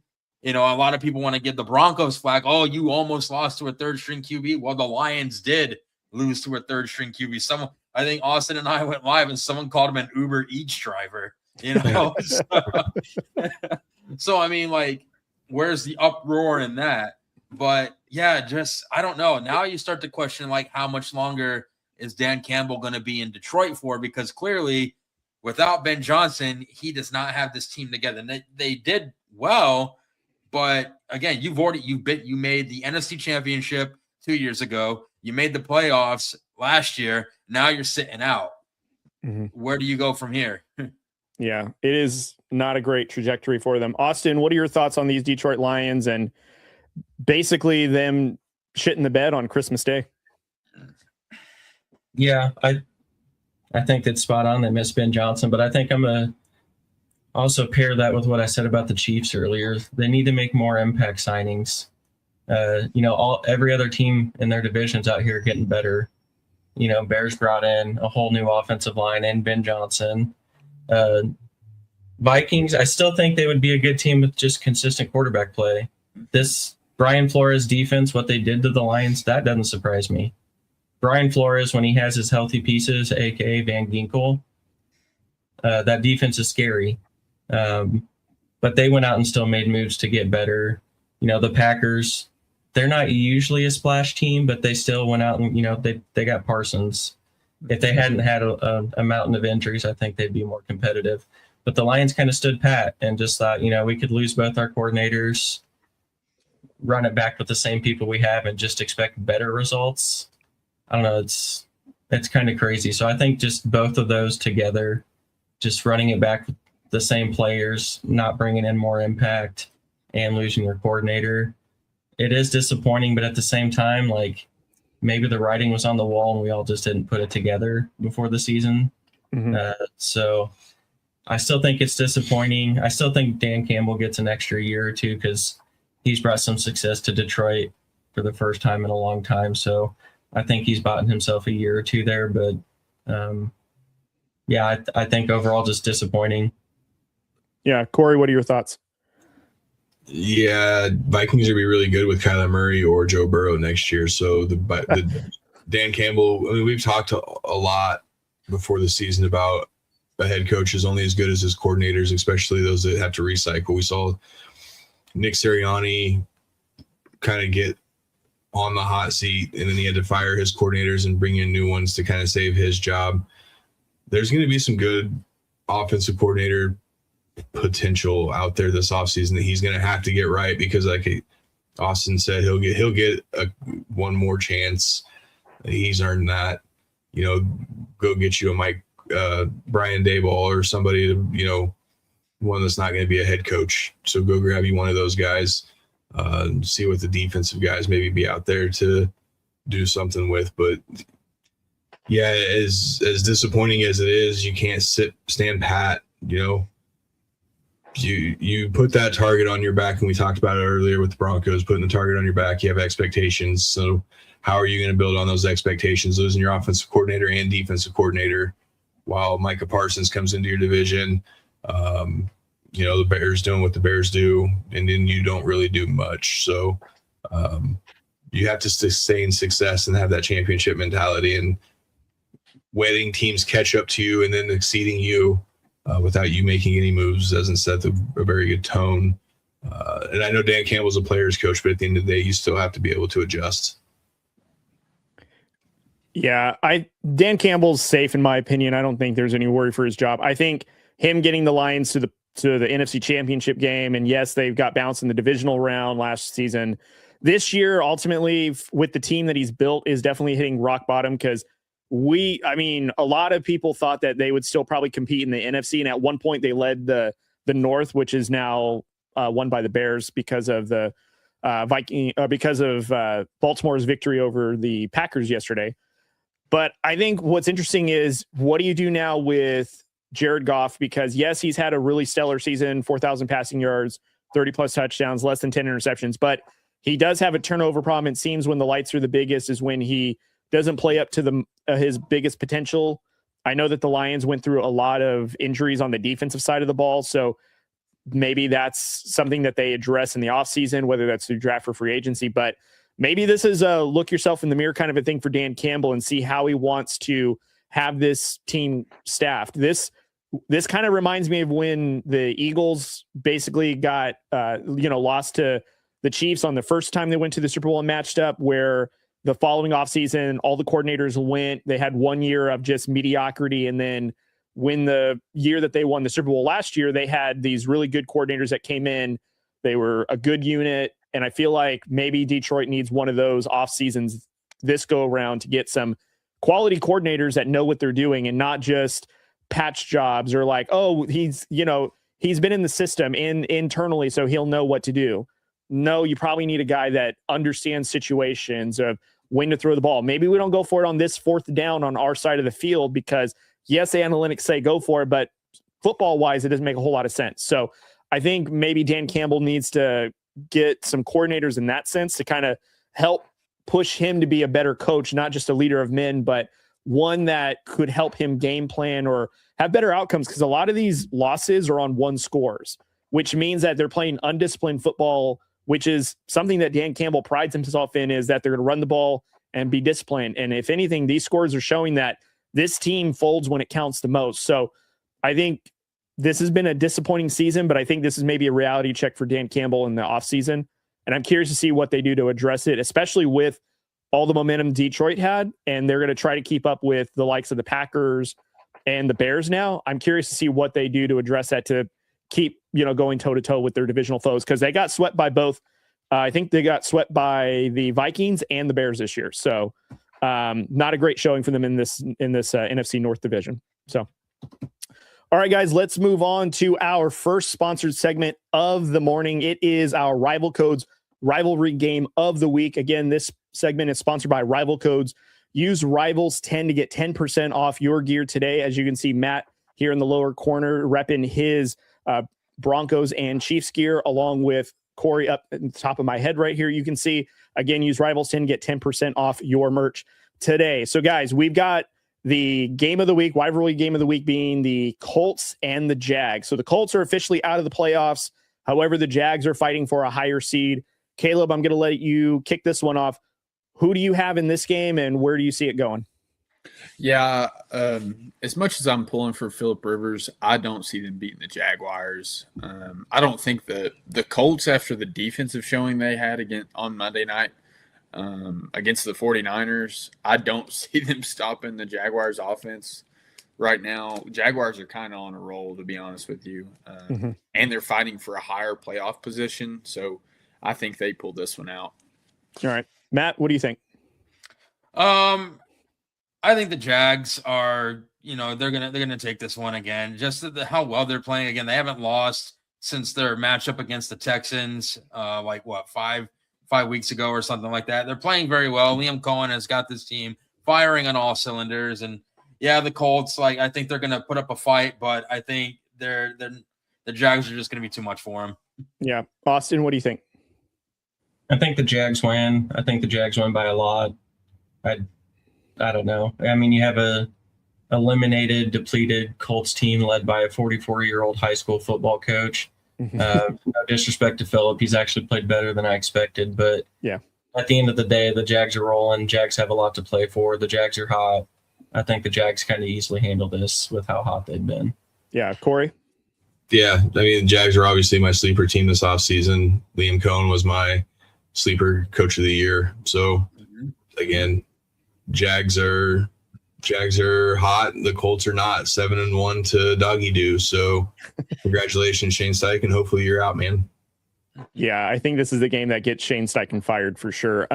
A lot of people want to give the Broncos flag. Oh, you almost lost to a 3rd-string QB. Well, the Lions did lose to a 3rd-string QB. I think Austin and I went live, and someone called him an Uber Eats driver. So I mean, like, where's the uproar in that? But yeah, I don't know. Now you start to question, like, how much longer is Dan Campbell going to be in Detroit for? Because clearly, without Ben Johnson, he does not have this team together. And they did well, but again, you made the NFC Championship 2 years ago. You made the playoffs last year. Now you're sitting out. Mm-hmm. Where do you go from here? Yeah, it is not a great trajectory for them. Austin, what are your thoughts on these Detroit Lions and basically them shitting the bed on Christmas Day? Yeah, I think that's spot on. They miss Ben Johnson, but I think I'm going to also pair that with what I said about the Chiefs earlier. They need to make more impact signings. Every other team in their divisions out here getting better. Bears brought in a whole new offensive line and Ben Johnson. Vikings, I still think they would be a good team with just consistent quarterback play. This Brian Flores defense, what they did to the Lions, that doesn't surprise me. Brian Flores, when he has his healthy pieces, a.k.a. Van Ginkel, that defense is scary. But they went out and still made moves to get better. The Packers, they're not usually a splash team, but they still went out and, they got Parsons. If they hadn't had a mountain of injuries, I think they'd be more competitive. But the Lions kind of stood pat and just thought, we could lose both our coordinators, run it back with the same people we have, and just expect better results. I don't know. It's kind of crazy. So I think just both of those together, just running it back with the same players, not bringing in more impact, and losing your coordinator, it is disappointing. But at the same time, like, maybe the writing was on the wall and we all just didn't put it together before the season. Mm-hmm. So I still think it's disappointing. I still think Dan Campbell gets an extra year or two because he's brought some success to Detroit for the first time in a long time. So I think he's bought himself a year or two there. But I think overall just disappointing. Yeah. Corey, what are your thoughts? Yeah, Vikings are going to be really good with Kyler Murray or Joe Burrow next year. So the Dan Campbell, I mean, we've talked a lot before the season about a head coach is only as good as his coordinators, especially those that have to recycle. We saw Nick Sirianni kind of get on the hot seat, and then he had to fire his coordinators and bring in new ones to kind of save his job. There's going to be some good offensive coordinator potential out there this offseason that he's going to have to get right because, like, Austin said he'll get one more chance. He's earned that. Go get you a Brian Dayball or somebody, one that's not going to be a head coach. So go grab you one of those guys, see what the defensive guys maybe be out there to do something with. But yeah, as disappointing as it is, you can't stand pat. You put that target on your back, and we talked about it earlier with the Broncos, putting the target on your back. You have expectations. So how are you going to build on those expectations, losing your offensive coordinator and defensive coordinator while Micah Parsons comes into your division? The Bears doing what the Bears do, and then you don't really do much. So you have to sustain success and have that championship mentality, and letting teams catch up to you and then exceeding you without you making any moves doesn't set a very good tone. And I know Dan Campbell's a player's coach, but at the end of the day, you still have to be able to adjust. Yeah, Dan Campbell's safe in my opinion. I don't think there's any worry for his job. I think him getting the Lions to the NFC Championship game, and yes, they've got bounced in the divisional round last season. This year, ultimately, with the team that he's built, is definitely hitting rock bottom because a lot of people thought that they would still probably compete in the NFC, and at one point they led the North, which is now won by the Bears because of the Baltimore's victory over the Packers yesterday. But I think what's interesting is, what do you do now with Jared Goff? Because yes, he's had a really stellar season, 4,000 passing yards, 30 plus touchdowns, less than 10 interceptions, but he does have a turnover problem. It seems when the lights are the biggest is when he doesn't play up to his biggest potential. I know that the Lions went through a lot of injuries on the defensive side of the ball, so maybe that's something that they address in the offseason, whether that's through draft or free agency. But maybe this is a look yourself in the mirror kind of a thing for Dan Campbell and see how he wants to have this team staffed. This kind of reminds me of when the Eagles basically got, lost to the Chiefs on the first time they went to the Super Bowl and matched up, where the following offseason, all the coordinators went. They had 1 year of just mediocrity. And then when the year that they won the Super Bowl last year, they had these really good coordinators that came in. They were a good unit. And I feel like maybe Detroit needs one of those off seasons this go around to get some quality coordinators that know what they're doing and not just patch jobs or like, oh, he's been in the system internally, so he'll know what to do. No, you probably need a guy that understands situations of when to throw the ball. Maybe we don't go for it on this fourth down on our side of the field because yes, the analytics say go for it, but football wise, it doesn't make a whole lot of sense. So I think maybe Dan Campbell needs to get some coordinators in that sense to kind of help push him to be a better coach, not just a leader of men, but one that could help him game plan or have better outcomes. Because a lot of these losses are on one scores, which means that they're playing undisciplined football, which is something that Dan Campbell prides himself in, is that they're going to run the ball and be disciplined. And if anything, these scores are showing that this team folds when it counts the most. So I think this has been a disappointing season, but I think this is maybe a reality check for Dan Campbell in the offseason. And I'm curious to see what they do to address it, especially with all the momentum Detroit had. And they're going to try to keep up with the likes of the Packers and the Bears now. I'm curious to see what they do to address that, to keep, going toe to toe with their divisional foes, because they got swept by both. I think they got swept by the Vikings and the Bears this year. So not a great showing for them in this NFC North division. So, all right, guys, let's move on to our first sponsored segment of the morning. It is our Rival Codes Rivalry Game of the Week. Again, this segment is sponsored by Rival Codes. Use Rivals 10 to get 10% off your gear today. As you can see, Matt here in the lower corner repping his Broncos and Chiefs gear, along with Corey up at the top of my head right here. You can see, again, use Rivals 10 to get 10% off your merch today. So, guys, we've got the game of the week, rivalry game of the week, being the Colts and the Jags. So the Colts are officially out of the playoffs. However, the Jags are fighting for a higher seed. Caleb, I'm going to let you kick this one off. Who do you have in this game, and where do you see it going? Yeah, as much as I'm pulling for Phillip Rivers, I don't see them beating the Jaguars. I don't think the Colts, after the defensive showing they had on Monday night against the 49ers, I don't see them stopping the Jaguars offense right now. Jaguars are kind of on a roll, to be honest with you, and they're fighting for a higher playoff position. So I think they pulled this one out. All right, Matt, what do you think? I think the Jags are, they're gonna take this one again. Just how well they're playing again. They haven't lost since their matchup against the Texans, 5 weeks ago or something like that. They're playing very well. Liam Cohen has got this team firing on all cylinders, and the Colts, I think they're gonna put up a fight, but I think the Jags are just gonna be too much for them. Yeah, Austin, what do you think? I think the Jags win. I think the Jags win by a lot. I don't know. I mean, you have a eliminated, depleted Colts team led by a 44-year-old high school football coach. No disrespect to Phillip. He's actually played better than I expected. But at the end of the day, the Jags are rolling. Jags have a lot to play for. The Jags are hot. I think the Jags kind of easily handle this with how hot they've been. Yeah, Corey? Yeah, I mean, the Jags are obviously my sleeper team this offseason. Liam Cohen was my sleeper coach of the year. So, again, Jags are hot. The Colts are not. 7-1 to doggy do. So, congratulations, Shane Steichen. Hopefully, you're out, man. Yeah, I think this is the game that gets Shane Steichen fired for sure.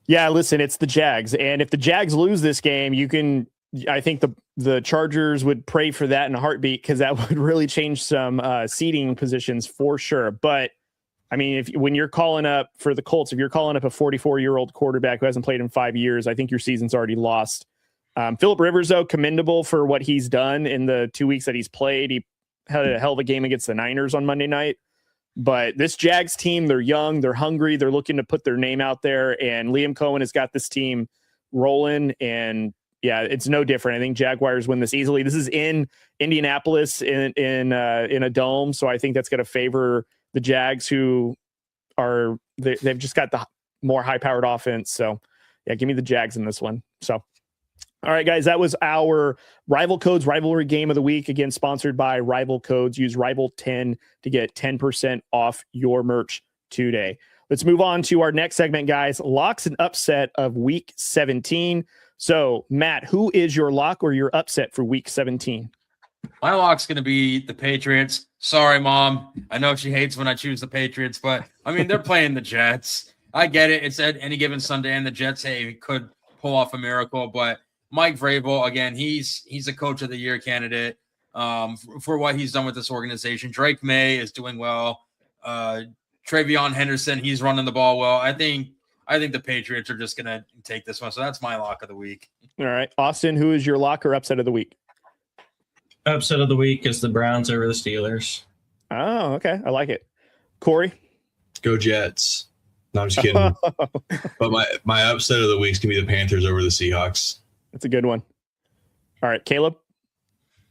Listen, it's the Jags, and if the Jags lose this game, I think the Chargers would pray for that in a heartbeat, because that would really change some seating positions for sure. But I mean, when you're calling up for the Colts, if you're calling up a 44-year-old quarterback who hasn't played in 5 years, I think your season's already lost. Phillip Rivers, though, commendable for what he's done in the 2 weeks that he's played. He had a hell of a game against the Niners on Monday night. But this Jags team, they're young, they're hungry, they're looking to put their name out there, and Liam Cohen has got this team rolling. And yeah, it's no different. I think Jaguars win this easily. This is in Indianapolis in a dome, so I think that's going to favor the Jags, who they've just got the more high-powered offense. So, yeah, give me the Jags in this one. So, all right, guys, that was our Rival Codes Rivalry Game of the Week. Again, sponsored by Rival Codes. Use Rival10 to get 10% off your merch today. Let's move on to our next segment, guys. Locks and upset of Week 17. So, Matt, who is your lock or your upset for Week 17? My lock's going to be the Patriots. Sorry, Mom. I know she hates when I choose the Patriots, but, I mean, they're playing the Jets. I get it. It's at any given Sunday, and the Jets, could pull off a miracle. But Mike Vrabel, again, he's a Coach of the Year candidate for what he's done with this organization. Drake May is doing well. Travion Henderson, he's running the ball well. I think the Patriots are just going to take this one. So that's my lock of the week. All right. Austin, who is your lock or upset of the week? Upset of the week is the Browns over the Steelers. Oh, okay. I like it. Corey? Go Jets. No, I'm just kidding. But my upset of the week is going to be the Panthers over the Seahawks. That's a good one. All right, Caleb?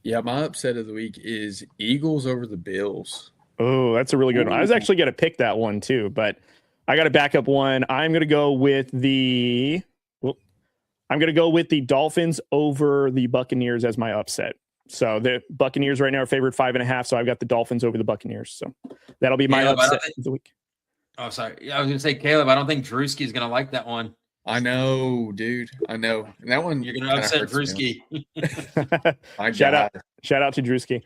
Yeah, my upset of the week is Eagles over the Bills. Oh, that's a really good one. I was actually going to pick that one too, but I got a backup one. I'm going to go with the Dolphins over the Buccaneers as my upset. So the Buccaneers right now are favored 5.5. So I've got the Dolphins over the Buccaneers. So that'll be my upset of the week. Oh, sorry. I was going to say, Caleb, I don't think Drewski is going to like that one. I know, dude. I know. And that one, you're going to upset Drewski. Shout out to Drewski.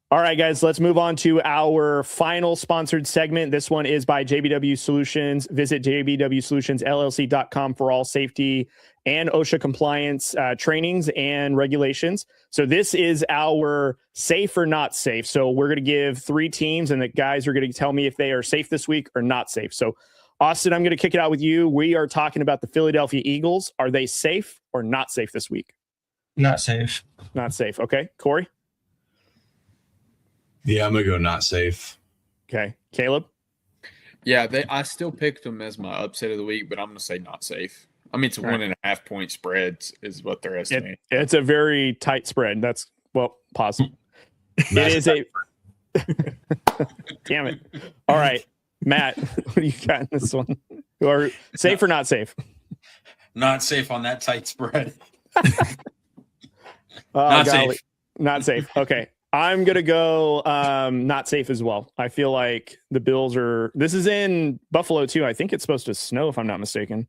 All right, guys, let's move on to our final sponsored segment. This one is by JBW Solutions. Visit jbwsolutionsllc.com for all safety and OSHA compliance trainings and regulations. So this is our safe or not safe. So we're going to give 3 teams, and the guys are going to tell me if they are safe this week or not safe. So, Austin, I'm going to kick it out with you. We are talking about the Philadelphia Eagles. Are they safe or not safe this week? Not safe. Not safe. Okay. Corey? Yeah, I'm going to go not safe. Okay. Caleb? Yeah, I still picked them as my upset of the week, but I'm going to say not safe. I mean, it's a 1.5 point spread is what they're estimating. It's a very tight spread. That's, possible. It is a – damn it. All right. Matt, what do you got in this one? Or safe or not safe? Not safe on that tight spread. Not safe. Not safe. Okay. I'm going to go not safe as well. I feel like the Bills are – this is in Buffalo, too. I think it's supposed to snow, if I'm not mistaken.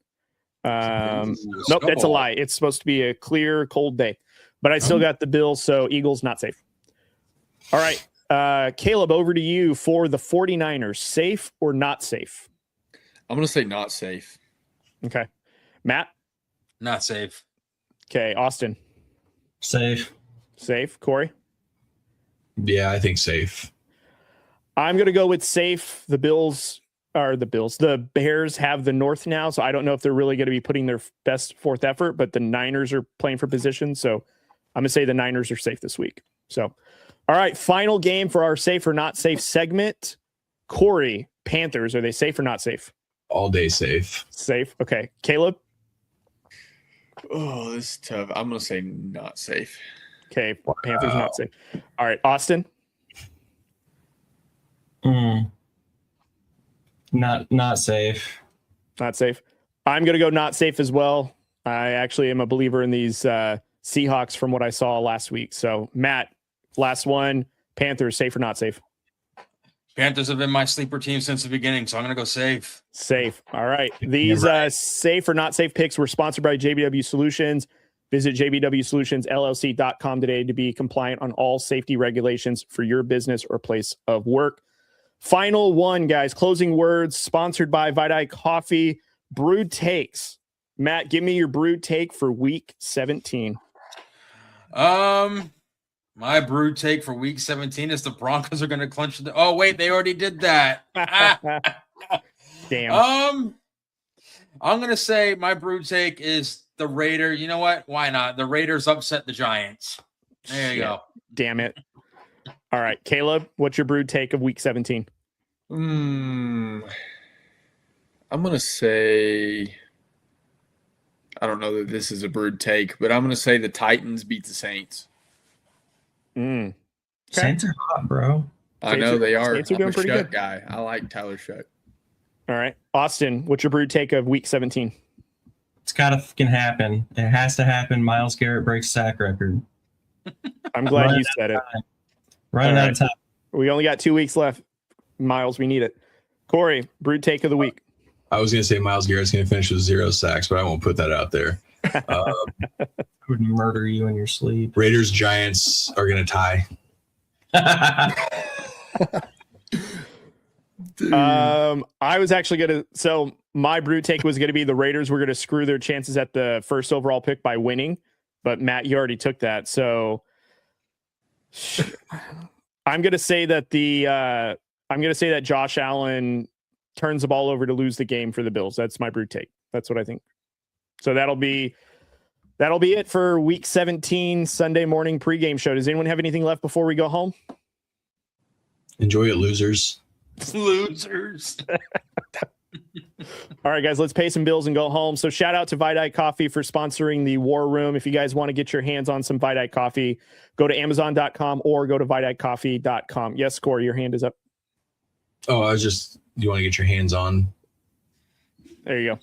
Nope, that's a lie. It's supposed to be a clear, cold day. But I still got the Bills, so Eagles not safe. All right. Caleb, over to you for the 49ers. Safe or not safe? I'm going to say not safe. Okay. Matt? Not safe. Okay. Austin? Safe. Safe. Corey? Yeah, I think safe. I'm going to go with safe. The Bears have the North now, so I don't know if they're really going to be putting their best fourth effort, but the Niners are playing for position, so I'm going to say the Niners are safe this week. So, all right, final game for our safe or not safe segment. Corey, Panthers, are they safe or not safe? All day safe. Safe. Okay. Caleb? Oh, this is tough. I'm going to say not safe. Okay, Panthers not safe. All right, Austin? Not safe. Not safe. I'm going to go not safe as well. I actually am a believer in these Seahawks from what I saw last week. So, Matt, last one. Panthers, safe or not safe? Panthers have been my sleeper team since the beginning, so I'm going to go safe. Safe. All right. These safe or not safe picks were sponsored by JBW Solutions. Visit jbwsolutionsllc.com today to be compliant on all safety regulations for your business or place of work. Final one, guys. Closing words, sponsored by Vidai Coffee. Brewed takes. Matt, give me your brewed take for week 17. My brewed take for week 17 is the Broncos are going to clinch the. Oh, wait, they already did that. Damn. I'm going to say my brewed take is the Raiders. You know what? Why not? The Raiders upset the Giants. There you go. Damn it. All right, Caleb, what's your brewed take of week 17? I'm going to say, I don't know that this is a brewed take, but I'm going to say the Titans beat the Saints. Okay. Saints are hot, bro. I know they are. Saints are I'm doing a pretty Shuck good. guy. I like Tyler Shuck. All right. Austin, what's your brewed take of week 17? It's got to fucking happen. It has to happen. Myles Garrett breaks sack record. I'm glad you said it. Running All out right. of time. We only got 2 weeks left. Miles, we need it. Corey, brewed take of the week. I was going to say Myles Garrett's going to finish with 0 sacks, but I won't put that out there. I would murder you in your sleep. Raiders, Giants are going to tie. I was actually going to, so my brewed take was going to be the Raiders were going to screw their chances at the first overall pick by winning, but Matt, you already took that. So I'm going to say that Josh Allen turns the ball over to lose the game for the Bills. That's my brewed take. That's what I think. So that'll be it for week 17 Sunday morning pregame show. Does anyone have anything left before we go home? Enjoy it, losers. Losers. All right, guys, let's pay some bills and go home. So shout out to Vidai Coffee for sponsoring the War Room. If you guys want to get your hands on some Vidai Coffee, go to Amazon.com or go to VidaiCoffee.com. Yes, Corey, your hand is up. Oh, you want to get your hands on? There you go.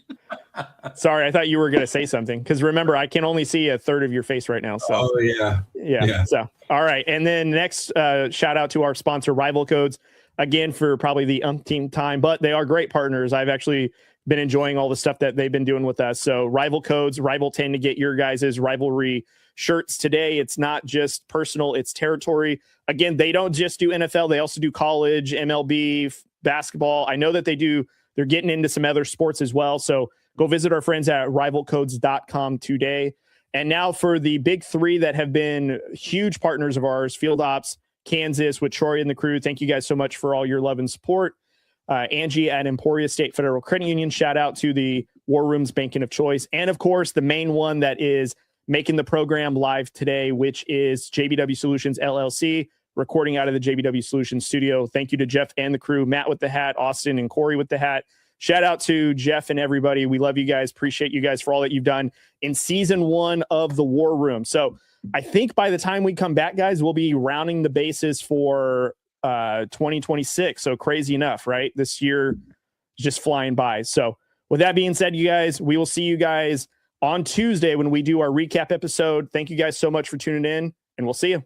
Sorry, I thought you were going to say something because remember, I can only see a third of your face right now. So, oh, yeah. Yeah. So, all right. And then next, shout out to our sponsor, Rival Codes, again, for probably the umpteenth time, but they are great partners. I've actually been enjoying all the stuff that they've been doing with us. So, Rival Codes, Rival 10 to get your guys' rivalry shirts today. It's not just personal, it's territory. Again, they don't just do NFL, they also do college, MLB, basketball. I know that they're getting into some other sports as well. So go visit our friends at rivalcodes.com today. And now for the big three that have been huge partners of ours, Field Ops, Kansas with Troy and the crew. Thank you guys so much for all your love and support. Angie at Emporia State Federal Credit Union. Shout out to the War Room's banking of choice. And of course, the main one that is making the program live today, which is JBW Solutions LLC, recording out of the JBW Solutions studio. Thank you to Jeff and the crew, Matt with the hat, Austin and Corey with the hat. Shout out to Jeff and everybody. We love you guys. Appreciate you guys for all that you've done in season 1 of the War Room. So I think by the time we come back, guys, we'll be rounding the bases for 2026. So crazy enough, right? This year is just flying by. So with that being said, you guys, we will see you guys on Tuesday when we do our recap episode. Thank you guys so much for tuning in, and we'll see you.